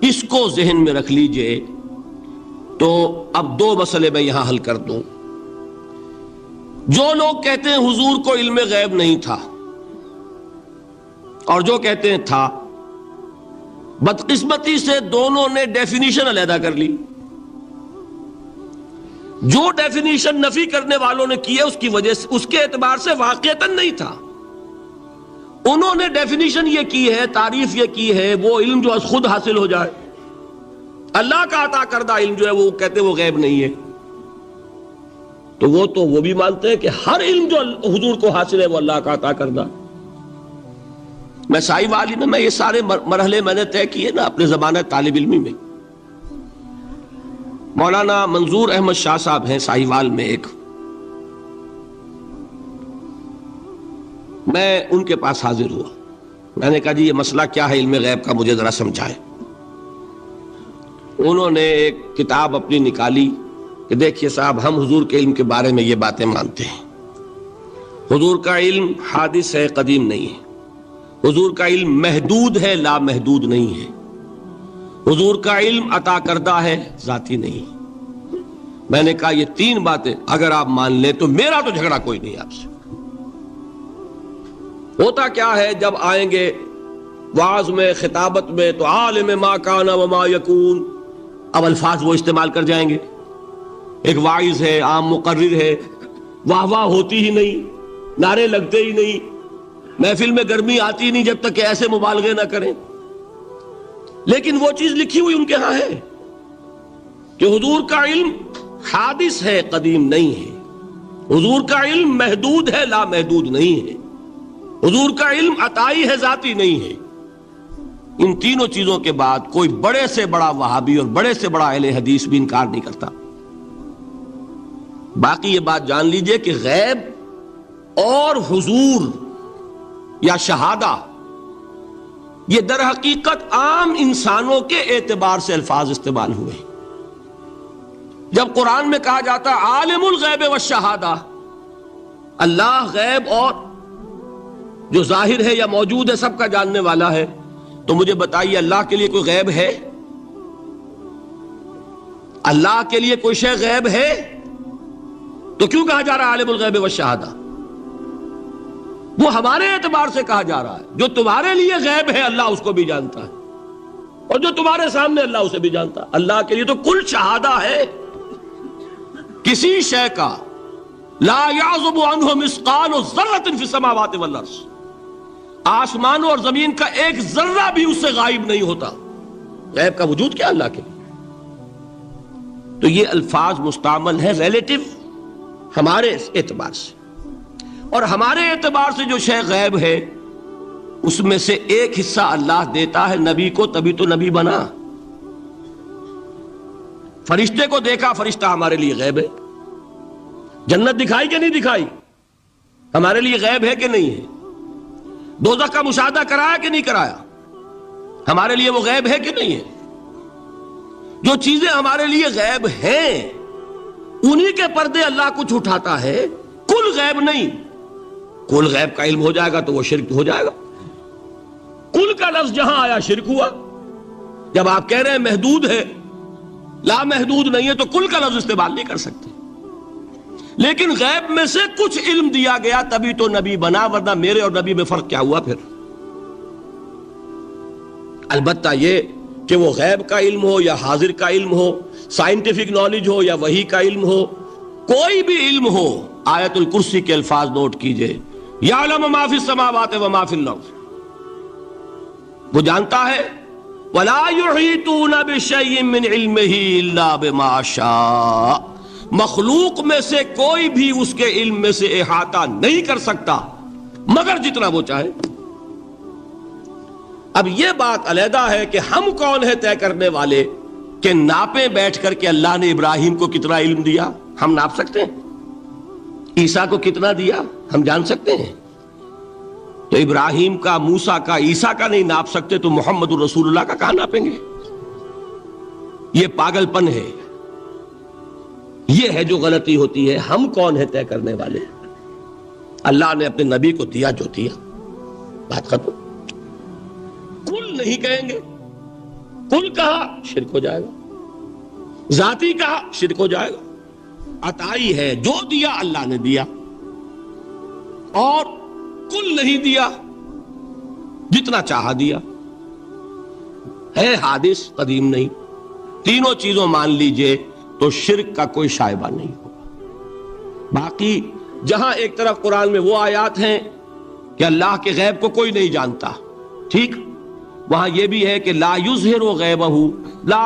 اس کو ذہن میں رکھ لیجئے. تو اب دو مسئلے میں یہاں حل کر دوں. جو لوگ کہتے ہیں حضور کو علم غیب نہیں تھا اور جو کہتے ہیں تھا، بدقسمتی سے دونوں نے ڈیفینیشن علیحدہ کر لی. جو ڈیفینیشن نفی کرنے والوں نے کی ہے اس کی وجہ سے، اس کے اعتبار سے واقعتاً نہیں تھا. انہوں نے ڈیفینیشن یہ کی ہے، تعریف یہ کی ہے، وہ علم جو خود حاصل ہو جائے. اللہ کا عطا کردہ علم جو ہے وہ کہتے ہیں وہ غیب نہیں ہے. تو وہ بھی مانتے ہیں کہ ہر علم جو حضور کو حاصل ہے وہ اللہ کا عطا کردہ. میں سائی والی میں یہ سارے مرحلے میں نے طے کیے نا اپنے زمانہ طالب علمی میں. مولانا منظور احمد شاہ صاحب ہیں سائی وال میں ایک، میں ان کے پاس حاضر ہوا. میں نے کہا جی یہ مسئلہ کیا ہے علم غیب کا، مجھے ذرا سمجھائیں. انہوں نے ایک کتاب اپنی نکالی کہ دیکھیے صاحب، ہم حضور کے علم کے بارے میں یہ باتیں مانتے ہیں. حضور کا علم حادث ہے، قدیم نہیں ہے. حضور کا علم محدود ہے، لا محدود نہیں ہے. حضور کا علم عطا کردہ ہے، ذاتی نہیں. میں نے کہا یہ تین باتیں اگر آپ مان لیں تو میرا تو جھگڑا کوئی نہیں آپ سے. ہوتا کیا ہے جب آئیں گے وعظ میں، خطابت میں، تو عالم ما کان وما یکون، اب الفاظ وہ استعمال کر جائیں گے. ایک واعظ ہے، عام مقرر ہے، واہ واہ ہوتی ہی نہیں، نعرے لگتے ہی نہیں، محفل میں گرمی آتی نہیں جب تک کہ ایسے مبالغے نہ کریں. لیکن وہ چیز لکھی ہوئی ان کے ہاں ہے کہ حضور کا علم حادث ہے، قدیم نہیں ہے. حضور کا علم محدود ہے، لا محدود نہیں ہے. حضور کا علم عطائی ہے، ذاتی نہیں ہے. ان تینوں چیزوں کے بعد کوئی بڑے سے بڑا وہابی اور بڑے سے بڑا اہل حدیث بھی انکار نہیں کرتا. باقی یہ بات جان لیجئے کہ غیب اور حضور یا شہادہ یہ در حقیقت عام انسانوں کے اعتبار سے الفاظ استعمال ہوئے. جب قرآن میں کہا جاتا ہے عالم الغیب والشہادہ، اللہ غیب اور جو ظاہر ہے یا موجود ہے سب کا جاننے والا ہے، تو مجھے بتائیے اللہ کے لیے کوئی غیب ہے؟ اللہ کے لیے کوئی شے غیب ہے؟ تو کیوں کہا جا رہا ہے عالم الغیب والشہادہ؟ وہ ہمارے اعتبار سے کہا جا رہا ہے. جو تمہارے لیے غیب ہے اللہ اس کو بھی جانتا ہے، اور جو تمہارے سامنے اللہ اسے بھی جانتا ہے. اللہ کے لیے تو کل شہادہ ہے. کسی شے کا لا یعزب عنہ مثقال ذرۃ فی السماوات والارض، آسمانوں اور زمین کا ایک ذرہ بھی اس سے غائب نہیں ہوتا. غیب کا وجود کیا اللہ کے لیے؟ تو یہ الفاظ مستعمل ہے ریلیٹو ہمارے اعتبار سے، اور ہمارے اعتبار سے جو شے غیب ہے اس میں سے ایک حصہ اللہ دیتا ہے نبی کو، تبھی تو نبی بنا. فرشتے کو دیکھا، فرشتہ ہمارے لیے غیب ہے. جنت دکھائی کہ نہیں دکھائی، ہمارے لیے غیب ہے کہ نہیں ہے. دوزخ کا مشاہدہ کرایا کہ نہیں کرایا، ہمارے لیے وہ غیب ہے کہ نہیں ہے. جو چیزیں ہمارے لیے غیب ہیں انہی کے پردے اللہ کچھ اٹھاتا ہے. کل غیب نہیں. کل غیب کا علم ہو جائے گا تو وہ شرک ہو جائے گا. کل کا لفظ جہاں آیا شرک ہوا. جب آپ کہہ رہے ہیں محدود ہے لامحدود نہیں ہے تو کل کا لفظ استعمال نہیں کر سکتے. لیکن غیب میں سے کچھ علم دیا گیا تبھی تو نبی بنا، ورنہ میرے اور نبی میں فرق کیا ہوا پھر؟ البتہ یہ کہ وہ غیب کا علم ہو یا حاضر کا علم ہو، سائنٹیفک نالج ہو یا وحی کا علم ہو، کوئی بھی علم ہو، آیت الکرسی کے الفاظ نوٹ کیجئے، یعلم ما فی السماوات و ما فی الارض، وہ جانتا ہے. ولا یحیطون بشیء من علمہ الا بما شاء، مخلوق میں سے کوئی بھی اس کے علم میں سے احاطہ نہیں کر سکتا مگر جتنا وہ چاہے. اب یہ بات علیحدہ ہے کہ ہم کون ہے طے کرنے والے کہ ناپیں بیٹھ کر کہ اللہ نے ابراہیم کو کتنا علم دیا؟ ہم ناپ سکتے ہیں؟ عیسیٰ کو کتنا دیا ہم جان سکتے ہیں؟ تو ابراہیم کا، موسیٰ کا، عیسیٰ کا نہیں ناپ سکتے تو محمد الرسول اللہ کا کہاں ناپیں گے؟ یہ پاگل پن ہے، یہ ہے جو غلطی ہوتی ہے. ہم کون ہے طے کرنے والے؟ اللہ نے اپنے نبی کو دیا جو دیا، بات ختم. کل نہیں کہیں گے، کل کہا شرک ہو جائے گا، ذاتی کہا شرک ہو جائے گا. عطائی ہے، جو دیا اللہ نے دیا، اور کل نہیں دیا، جتنا چاہا دیا. ہے حادث، قدیم نہیں. تینوں چیزوں مان لیجئے تو شرک کا کوئی شائبہ نہیں ہوگا. باقی جہاں ایک طرف قرآن میں وہ آیات ہیں کہ اللہ کے غیب کو کوئی نہیں جانتا، ٹھیک، وہاں یہ بھی ہے کہ لا یظہر غیبہ، لا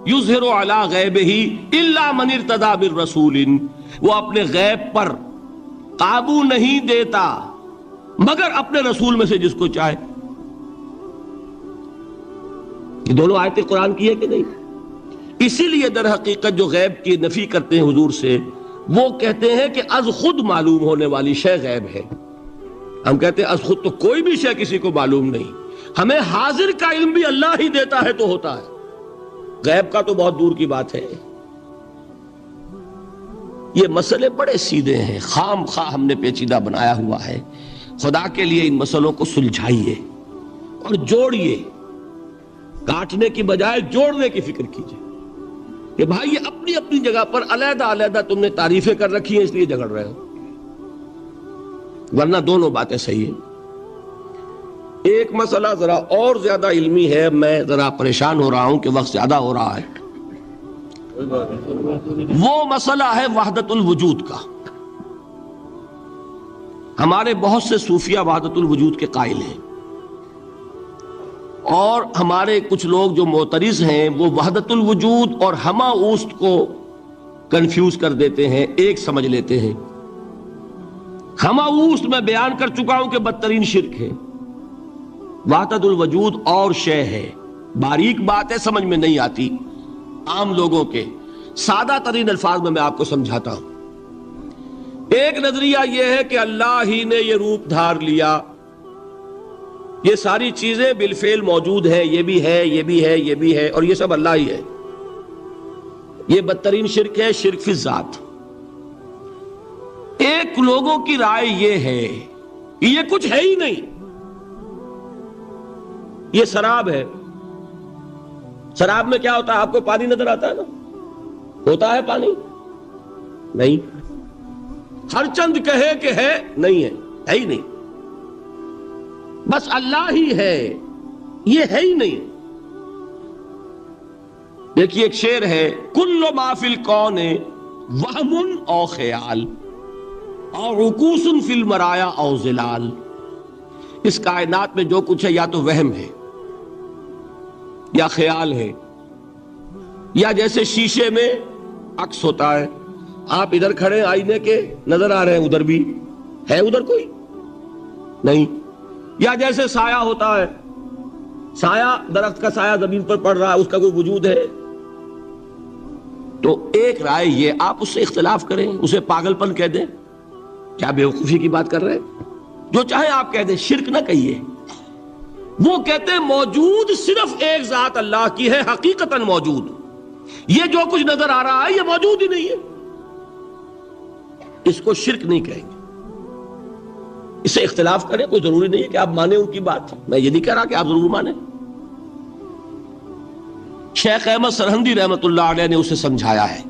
یظہر علی غیبہ الا من ارتضی بالرسول، وہ اپنے غیب پر قابو نہیں دیتا مگر اپنے رسول میں سے جس کو چاہے. یہ دونوں آیتیں قرآن کی ہے کہ نہیں؟ اسی لیے در حقیقت جو غیب کی نفی کرتے ہیں حضور سے، وہ کہتے ہیں کہ از خود معلوم ہونے والی شے غیب ہے. ہم کہتے ہیں از خود تو کوئی بھی شے کسی کو معلوم نہیں. ہمیں حاضر کا علم بھی اللہ ہی دیتا ہے تو ہوتا ہے، غیب کا تو بہت دور کی بات ہے. یہ مسئلے بڑے سیدھے ہیں، خام خواہ ہم نے پیچیدہ بنایا ہوا ہے. خدا کے لیے ان مسئلوں کو سلجھائیے اور جوڑیے، کاٹنے کی بجائے جوڑنے کی فکر کیجیے کہ بھائی یہ اپنی اپنی جگہ پر علیحدہ علیحدہ تم نے تعریفیں کر رکھی ہیں اس لیے جھگڑ رہے ہو، ورنہ دونوں باتیں صحیح ہیں. ایک مسئلہ ذرا اور زیادہ علمی ہے، میں ذرا پریشان ہو رہا ہوں کہ وقت زیادہ ہو رہا ہے. وہ مسئلہ ہے وحدت الوجود کا. ہمارے بہت سے صوفیہ وحدت الوجود کے قائل ہیں، اور ہمارے کچھ لوگ جو معترض ہیں وہ وحدت الوجود اور ہمہ اوست کو کنفیوز کر دیتے ہیں، ایک سمجھ لیتے ہیں. ہمہ اوست میں بیان کر چکا ہوں کہ بدترین شرک ہے. وحدت الوجود اور شے ہے، باریک بات ہے، سمجھ میں نہیں آتی عام لوگوں کے. سادہ ترین الفاظ میں آپ کو سمجھاتا ہوں. ایک نظریہ یہ ہے کہ اللہ ہی نے یہ روپ دھار لیا، یہ ساری چیزیں بالفعل موجود ہیں، یہ بھی ہے، یہ بھی ہے، یہ بھی ہے، اور یہ سب اللہ ہی ہے. یہ بدترین شرک ہے، شرک فی الذات. ایک لوگوں کی رائے یہ ہے کہ یہ کچھ ہے ہی نہیں، یہ سراب ہے. سراب میں کیا ہوتا ہے؟ آپ کو پانی نظر آتا ہے نا؟ ہوتا ہے پانی؟ نہیں. ہر چند کہے کہ ہے، نہیں ہے، ہے ہی نہیں. بس اللہ ہی ہے، یہ ہے ہی نہیں. دیکھیے ایک شعر ہے، کل ما فی الکون وہم او خیال اور عکوس فی المرایا او ظلال. اس کائنات میں جو کچھ ہے یا تو وہم ہے یا خیال ہے، یا جیسے شیشے میں عکس ہوتا ہے، آپ ادھر کھڑے آئینے کے نظر آ رہے ہیں، ادھر بھی ہے، ادھر کوئی نہیں. یا جیسے سایہ ہوتا ہے، سایہ، درخت کا سایہ زمین پر پڑ رہا ہے، اس کا کوئی وجود ہے. تو ایک رائے یہ، آپ اس سے اختلاف کریں، اسے پاگل پن کہہ دیں، کیا بیوقوفی کی بات کر رہے ہیں، جو چاہے آپ کہہ دیں، شرک نہ کہیے. وہ کہتے ہیں موجود صرف ایک ذات اللہ کی ہے، حقیقتاً موجود. یہ جو کچھ نظر آ رہا ہے یہ موجود ہی نہیں ہے، اس کو شرک نہیں کہیں گے. اس سے اختلاف کریں، کوئی ضروری نہیں ہے کہ آپ مانیں ان کی بات. میں یہ نہیں کہہ رہا کہ آپ ضرور مانیں. شیخ احمد سرہندی رحمۃ اللہ علیہ نے اسے سمجھایا ہے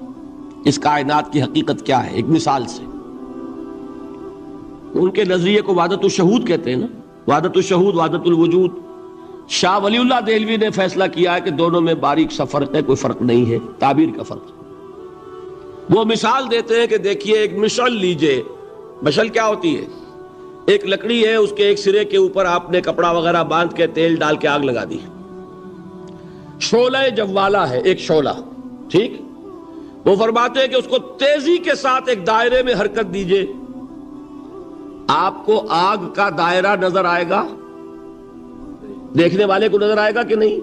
اس کائنات کی حقیقت کیا ہے ایک مثال سے. ان کے نظریے کو وحدت الشہود کہتے ہیں نا، وحدت الشہود، وحدت الوجود. شاہ ولی اللہ دہلوی نے فیصلہ کیا ہے کہ دونوں میں باریک سا فرق ہے، کوئی فرق نہیں ہے، تعبیر کا فرق. وہ مثال دیتے ہیں کہ دیکھیے ایک مشعل لیجئے. مشعل کیا ہوتی ہے؟ ایک لکڑی ہے، اس کے ایک سرے کے اوپر آپ نے کپڑا وغیرہ باندھ کے تیل ڈال کے آگ لگا دی. شعلہ جوالا ہے، ایک شعلہ، ٹھیک. وہ فرماتے ہیں کہ اس کو تیزی کے ساتھ ایک دائرے میں حرکت دیجئے، آپ کو آگ کا دائرہ نظر آئے گا؟ دیکھنے والے کو نظر آئے گا کہ نہیں؟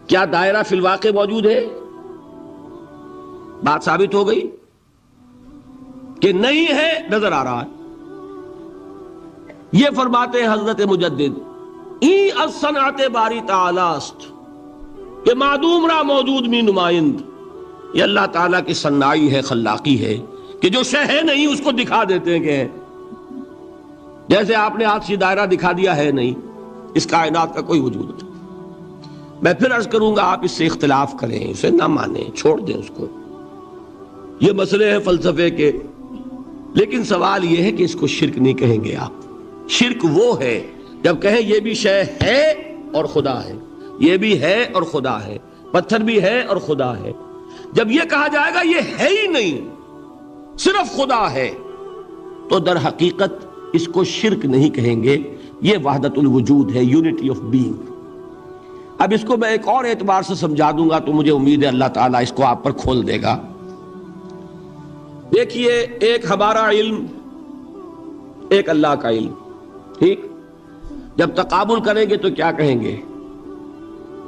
کیا دائرہ فی الواقع موجود ہے؟ بات ثابت ہو گئی کہ نہیں ہے، نظر آ رہا ہے. یہ فرماتے ہیں حضرت مجدد ای الصنعت باری تعالی است کہ معدوم را موجود می نمائند. یہ اللہ تعالیٰ کی صنائی ہے، خلاقی ہے کہ جو شے ہے نہیں اس کو دکھا دیتے ہیں کہ ہے. جیسے آپ نے آج سی دائرہ دکھا دیا ہے نہیں، اس کائنات کا کوئی وجود نہیں. میں پھر عرض کروں گا آپ اس سے اختلاف کریں، اسے نہ مانیں، چھوڑ دیں اس کو. یہ مسئلے ہیں فلسفے کے، لیکن سوال یہ ہے کہ اس کو شرک نہیں کہیں گے آپ. شرک وہ ہے جب کہیں یہ بھی شے ہے اور خدا ہے، یہ بھی ہے اور خدا ہے، پتھر بھی ہے اور خدا ہے. جب یہ کہا جائے گا یہ ہے ہی نہیں، صرف خدا ہے، تو در حقیقت اس کو شرک نہیں کہیں گے. یہ وحدت الوجود ہے، یونٹی آف بینگ. اب اس کو میں ایک اور اعتبار سے سمجھا دوں گا تو مجھے امید ہے اللہ تعالیٰ اس کو آپ پر کھول دے گا. دیکھیے، ایک ہمارا علم، ایک اللہ کا علم، ٹھیک. جب تقابل کریں گے تو کیا کہیں گے؟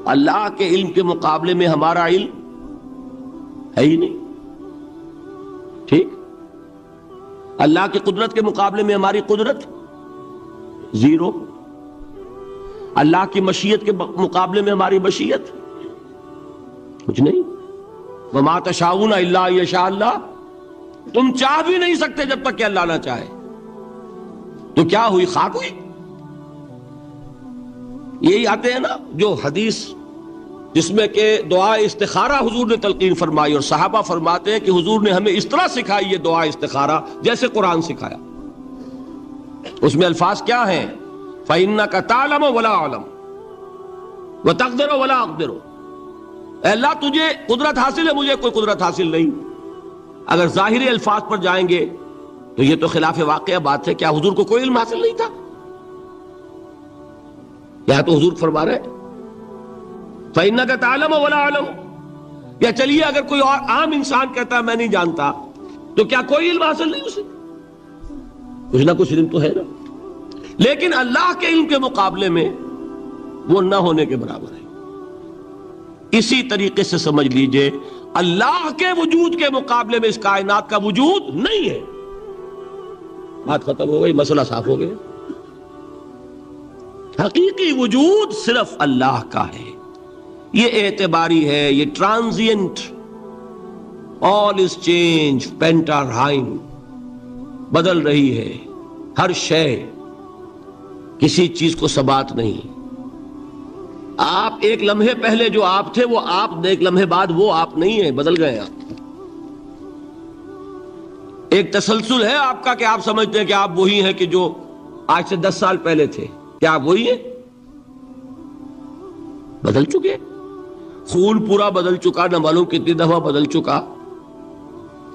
اللہ کے علم کے مقابلے میں ہمارا علم ہے ہی نہیں، ٹھیک. اللہ کی قدرت کے مقابلے میں ہماری قدرت زیرو. اللہ کی مشیت کے مقابلے میں ہماری مشیت کچھ نہیں. وما تشاؤون الا ان یشاء اللہ. تم چاہ بھی نہیں سکتے جب تک کہ اللہ نہ چاہے. تو کیا ہوئی؟ خاک ہوئی. یہی آتے ہیں نا جو حدیث جس میں کہ دعا استخارہ حضور نے تلقین فرمائی، اور صحابہ فرماتے ہیں کہ حضور نے ہمیں اس طرح سکھائی یہ دعا استخارہ جیسے قرآن سکھایا. اس میں الفاظ کیا ہیں؟ فَإِنَّكَ تَعْلَمُ وَلَا أَعْلَمُ وَتَقْدِرُ وَلَا أَقْدِرُ. اے اللہ تجھے قدرت حاصل ہے، مجھے کوئی قدرت حاصل نہیں. اگر ظاہری الفاظ پر جائیں گے تو یہ تو خلاف واقعہ بات ہے. کیا حضور کو کوئی علم حاصل نہیں تھا؟ یہاں تو حضور فرما رہے فَإِنَّكَ تَعْلَمُ وَلَا أَعْلَمُ. یا چلیے اگر کوئی اور عام انسان کہتا ہے میں نہیں جانتا، تو کیا کوئی علم حاصل نہیں اسے؟ کچھ نہ کچھ علم تو ہے نا. لیکن اللہ کے علم کے مقابلے میں وہ نہ ہونے کے برابر ہے. اسی طریقے سے سمجھ لیجئے اللہ کے وجود کے مقابلے میں اس کائنات کا وجود نہیں ہے. بات ختم ہو گئی، مسئلہ صاف ہو گیا. حقیقی وجود صرف اللہ کا ہے. یہ اعتباری ہے، یہ ٹرانزینٹ. آل از چینج پینٹا رائم. بدل رہی ہے ہر شے، کسی چیز کو ثبات نہیں. آپ ایک لمحے پہلے جو آپ تھے وہ آپ، ایک لمحے بعد وہ آپ نہیں ہیں، بدل گئے آپ. ایک تسلسل ہے آپ کا کہ آپ سمجھتے ہیں کہ آپ وہی ہیں کہ جو آج سے 10 سال پہلے تھے. کیا آپ وہی ہیں؟ بدل چکے. خون پورا بدل چکا، نہ معلوم کتنی دفعہ بدل چکا.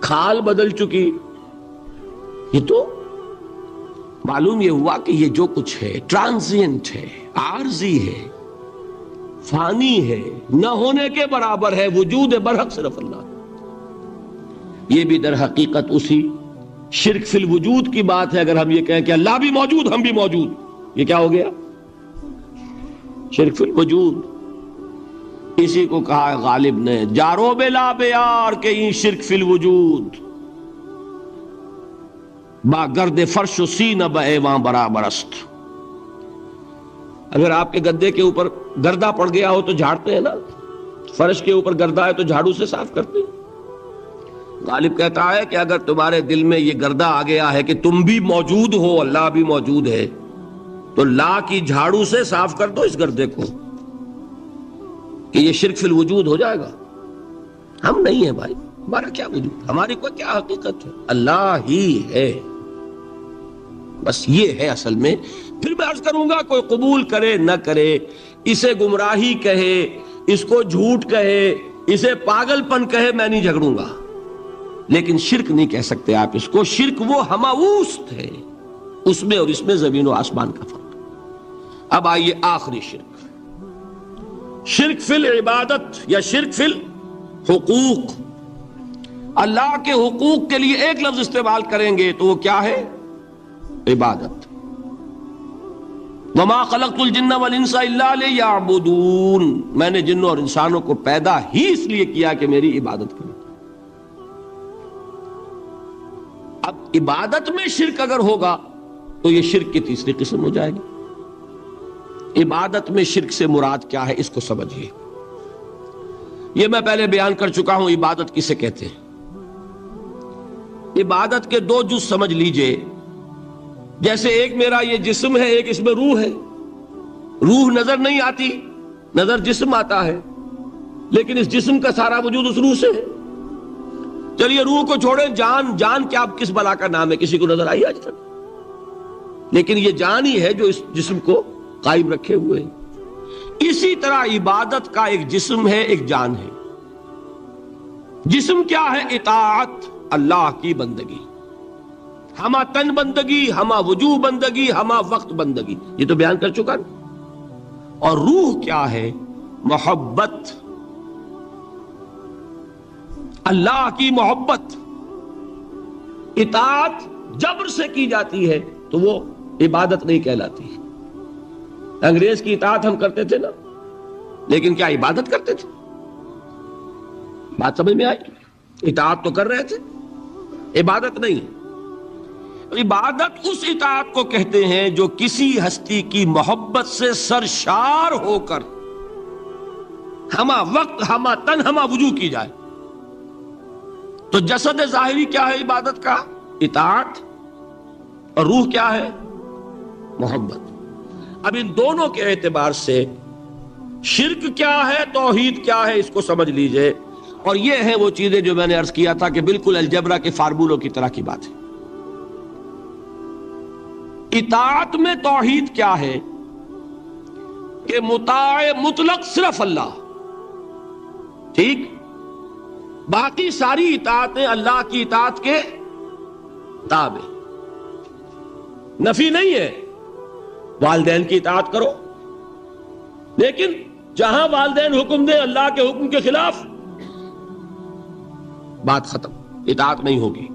کھال بدل چکی. یہ تو معلوم یہ ہوا کہ یہ جو کچھ ہے ٹرانزینٹ ہے، عارضی ہے، فانی ہے، نہ ہونے کے برابر ہے. وجود برحق صرف اللہ. یہ بھی در حقیقت اسی شرک فی الوجود کی بات ہے. اگر ہم یہ کہیں کہ اللہ بھی موجود ہم بھی موجود، یہ کیا ہو گیا؟ شرک فی الوجود. اسی کو کہا ہے غالب نے جارو بلا بیار کہ این شرک فی الوجود با گرد فرش و سینہ با ایوان برابر است. اگر آپ کے گدے کے اوپر گردہ پڑ گیا ہو تو جھاڑتے ہیں نا، فرش کے اوپر گردہ ہے تو جھاڑو سے صاف کرتے ہیں. غالب کہتا ہے کہ اگر تمہارے دل میں یہ گردہ آ گیا ہے کہ تم بھی موجود ہو، اللہ بھی موجود ہے، تو لا کی جھاڑو سے صاف کر دو اس گردے کو. کہ یہ شرک فی الوجود ہو جائے گا؟ ہم نہیں ہیں بھائی، ہمارا کیا وجود، ہماری کوئی کیا حقیقت ہے؟ اللہ ہی ہے، بس یہ ہے اصل میں۔ پھر میں عرض کروں گا، کوئی قبول کرے نہ کرے، اسے گمراہی کہے، اس کو جھوٹ کہے، اسے پاگل پن کہے، میں نہیں جھگڑوں گا، لیکن شرک نہیں کہہ سکتے آپ اس کو۔ شرک وہ ہماوست ہے، اس میں اور اس میں زمین و آسمان کا فرق۔ اب آئیے آخری شرک، شرک فی العبادت یا شرک فی الحقوق۔ اللہ کے حقوق کے لیے ایک لفظ استعمال کریں گے تو وہ کیا ہے؟ عبادت۔ وما خلقت الجن والانس الا لیعبدون، میں نے جنوں اور انسانوں کو پیدا ہی اس لیے کیا کہ میری عبادت کریں۔ اب عبادت میں شرک اگر ہوگا تو یہ شرک کی تیسری قسم ہو جائے گی۔ عبادت میں شرک سے مراد کیا ہے اس کو سمجھیے۔ یہ میں پہلے بیان کر چکا ہوں عبادت کسے کہتے ہیں۔ عبادت کے دو جز سمجھ لیجئے، جیسے ایک میرا یہ جسم ہے، ایک اس میں روح ہے۔ روح نظر نہیں آتی، نظر جسم آتا ہے، لیکن اس جسم کا سارا وجود اس روح سے ہے۔ چلیے روح کو چھوڑیں، جان کیا کس بلا کا نام ہے؟ کسی کو نظر آئی آج تک؟ لیکن یہ جان ہی ہے جو اس جسم کو قائم رکھے ہوئے ہے۔ اسی طرح عبادت کا ایک جسم ہے، ایک جان ہے۔ جسم کیا ہے؟ اطاعت، اللہ کی بندگی، ہما تن بندگی، ہما وجوہ بندگی، ہما وقت بندگی، یہ تو بیان کر چکا نا۔ اور روح کیا ہے؟ محبت، اللہ کی محبت۔ اطاعت جبر سے کی جاتی ہے تو وہ عبادت نہیں کہلاتی۔ انگریز کی اطاعت ہم کرتے تھے نا، لیکن کیا عبادت کرتے تھے؟ بات سمجھ میں آئی؟ اطاعت تو کر رہے تھے، عبادت نہیں۔ عبادت اس اطاعت کو کہتے ہیں جو کسی ہستی کی محبت سے سرشار ہو کر ہما وقت، ہما تن، ہما وجوہ کی جائے۔ تو جسد ظاہری کیا ہے عبادت کا؟ اطاعت، اور روح کیا ہے؟ محبت۔ اب ان دونوں کے اعتبار سے شرک کیا ہے، توحید کیا ہے، اس کو سمجھ لیجئے۔ اور یہ ہیں وہ چیزیں جو میں نے عرض کیا تھا کہ بالکل الجبرا کے فارمولوں کی طرح کی بات ہے۔ اطاعت میں توحید کیا ہے کہ مطاع مطلق صرف اللہ، ٹھیک؟ باقی ساری اطاعتیں اللہ کی اطاعت کے تابع۔ نفی نہیں ہے، والدین کی اطاعت کرو، لیکن جہاں والدین حکم دیں اللہ کے حکم کے خلاف، بات ختم، اطاعت نہیں ہوگی۔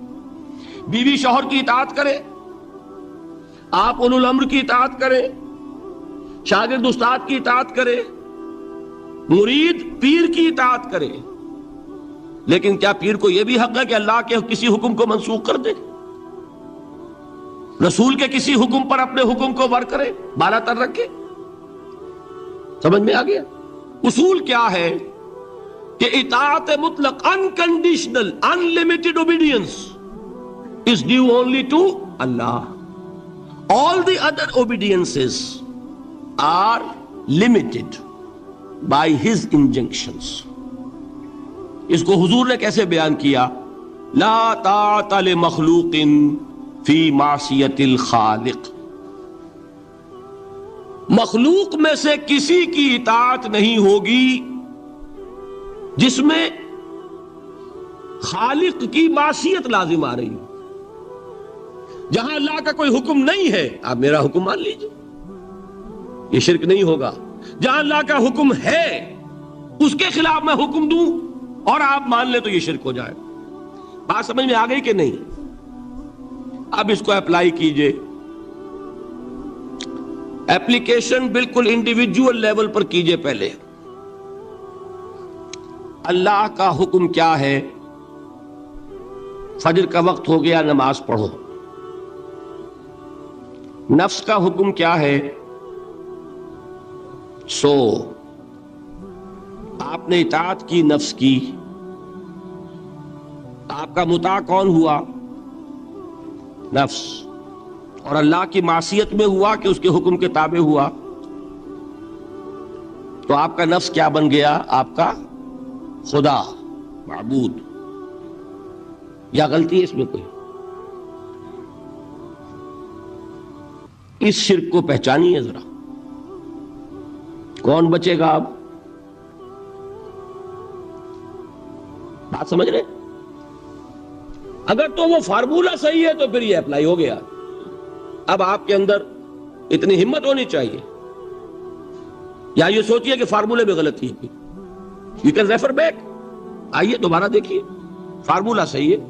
بیوی شوہر کی اطاعت کرے، آپ اولو الامر کی اطاعت کریں، شاگرد استاد کی اطاعت کرے، مرید پیر کی اطاعت کرے، لیکن کیا پیر کو یہ بھی حق ہے کہ اللہ کے کسی حکم کو منسوخ کر دے؟ رسول کے کسی حکم پر اپنے حکم کو ور کرے، بالا تر رکھے؟ سمجھ میں آ گیا؟ اصول کیا ہے کہ اطاعت مطلق، unconditional, unlimited obedience is due only to Allah. All the other obediences are limited by His injunctions. اس کو حضور نے کیسے بیان کیا؟ لا طاعت لمخلوق فی معصیت الخالق۔ مخلوق میں سے کسی کی اطاعت نہیں ہوگی جس میں خالق کی معصیت لازم آ رہی ہو۔ جہاں اللہ کا کوئی حکم نہیں ہے آپ میرا حکم مان لیجئے، یہ شرک نہیں ہوگا۔ جہاں اللہ کا حکم ہے اس کے خلاف میں حکم دوں اور آپ مان لیں تو یہ شرک ہو جائے۔ بات سمجھ میں آ گئی کہ نہیں؟ اب اس کو اپلائی کیجئے۔ ایپلیکیشن بالکل انڈیویجول لیول پر کیجئے۔ پہلے اللہ کا حکم کیا ہے؟ فجر کا وقت ہو گیا، نماز پڑھو۔ نفس کا حکم کیا ہے؟ سو۔ آپ نے اطاعت کی نفس کی، آپ کا مطاع کون ہوا؟ نفس۔ اور اللہ کی معصیت میں ہوا کہ اس کے حکم کے تابع ہوا؟ تو آپ کا نفس کیا بن گیا؟ آپ کا خدا، معبود. یا غلطی ہے اس میں کوئی؟ اس شرک کو پہچانیے ذرا. کون بچے گا اب؟ بات سمجھ رہے؟ اگر تو وہ فارمولہ صحیح ہے تو پھر یہ اپلائی ہو گیا. اب آپ کے اندر اتنی ہمت ہونی چاہیے، یا یہ سوچیے کہ فارمولے میں غلطی ہے. یو کین ریفر بیک، آئیے دوبارہ دیکھیے، فارمولہ صحیح ہے.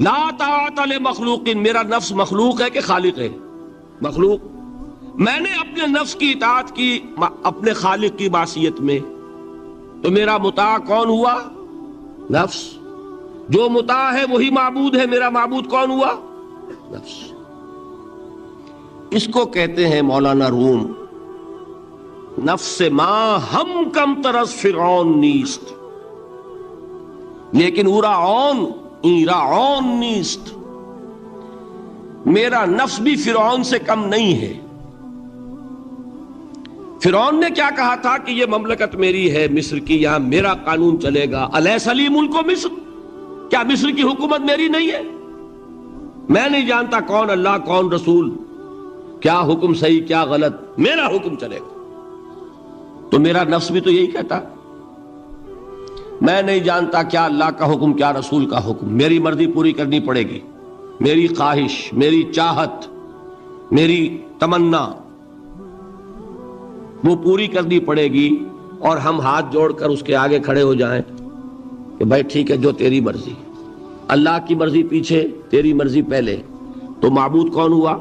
لا طاعت لمخلوق، میرا نفس مخلوق ہے کہ خالق ہے؟ مخلوق. میں نے اپنے نفس کی اطاعت کی اپنے خالق کی معصیت میں، تو میرا مطاع کون ہوا؟ نفس. جو مطاع ہے وہی معبود ہے. میرا معبود کون ہوا؟ نفس. اس کو کہتے ہیں مولانا روم، نفس ما ہم کم ترس فرعون نیست، لیکن اورا عون ایرا عون نیست. میرا نفس بھی فرعون سے کم نہیں ہے. فرعون نے کیا کہا تھا کہ یہ مملکت میری ہے مصر کی، یہاں میرا قانون چلے گا. الیس لی ملک مصر، کیا مصر کی حکومت میری نہیں ہے؟ میں نہیں جانتا کون اللہ کون رسول، کیا حکم صحیح کیا غلط، میرا حکم چلے گا. تو میرا نفس بھی تو یہی کہتا، میں نہیں جانتا کیا اللہ کا حکم کیا رسول کا حکم، میری مرضی پوری کرنی پڑے گی. میری خواہش، میری چاہت، میری تمنا وہ پوری کرنی پڑے گی. اور ہم ہاتھ جوڑ کر اس کے آگے کھڑے ہو جائیں کہ بھائی ٹھیک ہے جو تیری مرضی، اللہ کی مرضی پیچھے تیری مرضی پہلے. تو معبود کون ہوا؟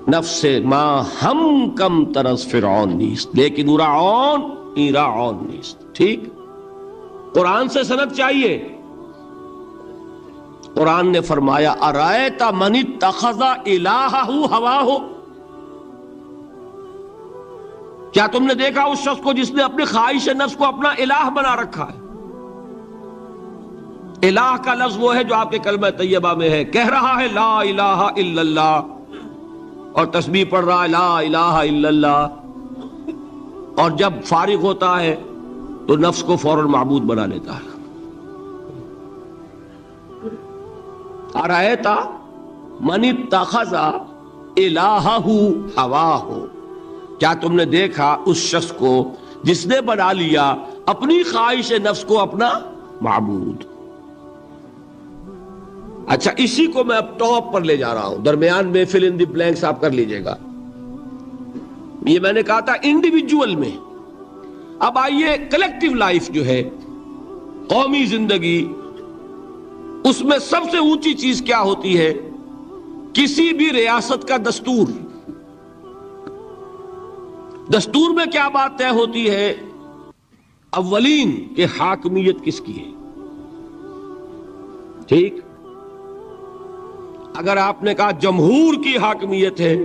نفس ما ہم کم ترس فرعون نیست، لیکن اورا عون ایرا عون نیست. ٹھیک، قرآن سے سند چاہیے. قرآن نے فرمایا ارائیت من اتخذ الہہ ہواہ، کیا تم نے دیکھا اس شخص کو جس نے اپنی خواہش نفس کو اپنا الہ بنا رکھا ہے؟ الہ کا لفظ وہ ہے جو آپ کے کلمہ طیبہ میں ہے. کہہ رہا ہے لا الہ الا اللہ، اور تسبیح پڑھ رہا ہے لا الہ الا اللہ، اور جب فارغ ہوتا ہے تو نفس کو فوراً معبود بنا لیتا ہے. ارائیت من اتخذ الہہ ہواہ، کیا تم نے دیکھا اس شخص کو جس نے بنا لیا اپنی خواہش نفس کو اپنا معبود. اچھا، اسی کو میں اب ٹاپ پر لے جا رہا ہوں، درمیان میں فل ان دی بلینکس آپ کر لیجئے گا. یہ میں نے کہا تھا انڈیویجول میں. اب آئیے کلیکٹیو لائف جو ہے، قومی زندگی، اس میں سب سے اونچی چیز کیا ہوتی ہے؟ کسی بھی ریاست کا دستور. دستور میں کیا بات طے ہوتی ہے؟ اولین کہ حاکمیت کس کی ہے. ٹھیک، اگر آپ نے کہا جمہور کی حاکمیت ہے،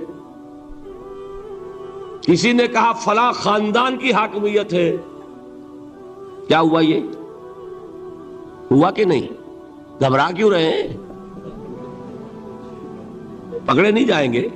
کسی نے کہا فلاں خاندان کی حاکمیت ہے، کیا ہوا؟ یہ ہوا کہ نہیں؟ گھبرا کیوں رہے ہیں؟ پکڑے نہیں جائیں گے.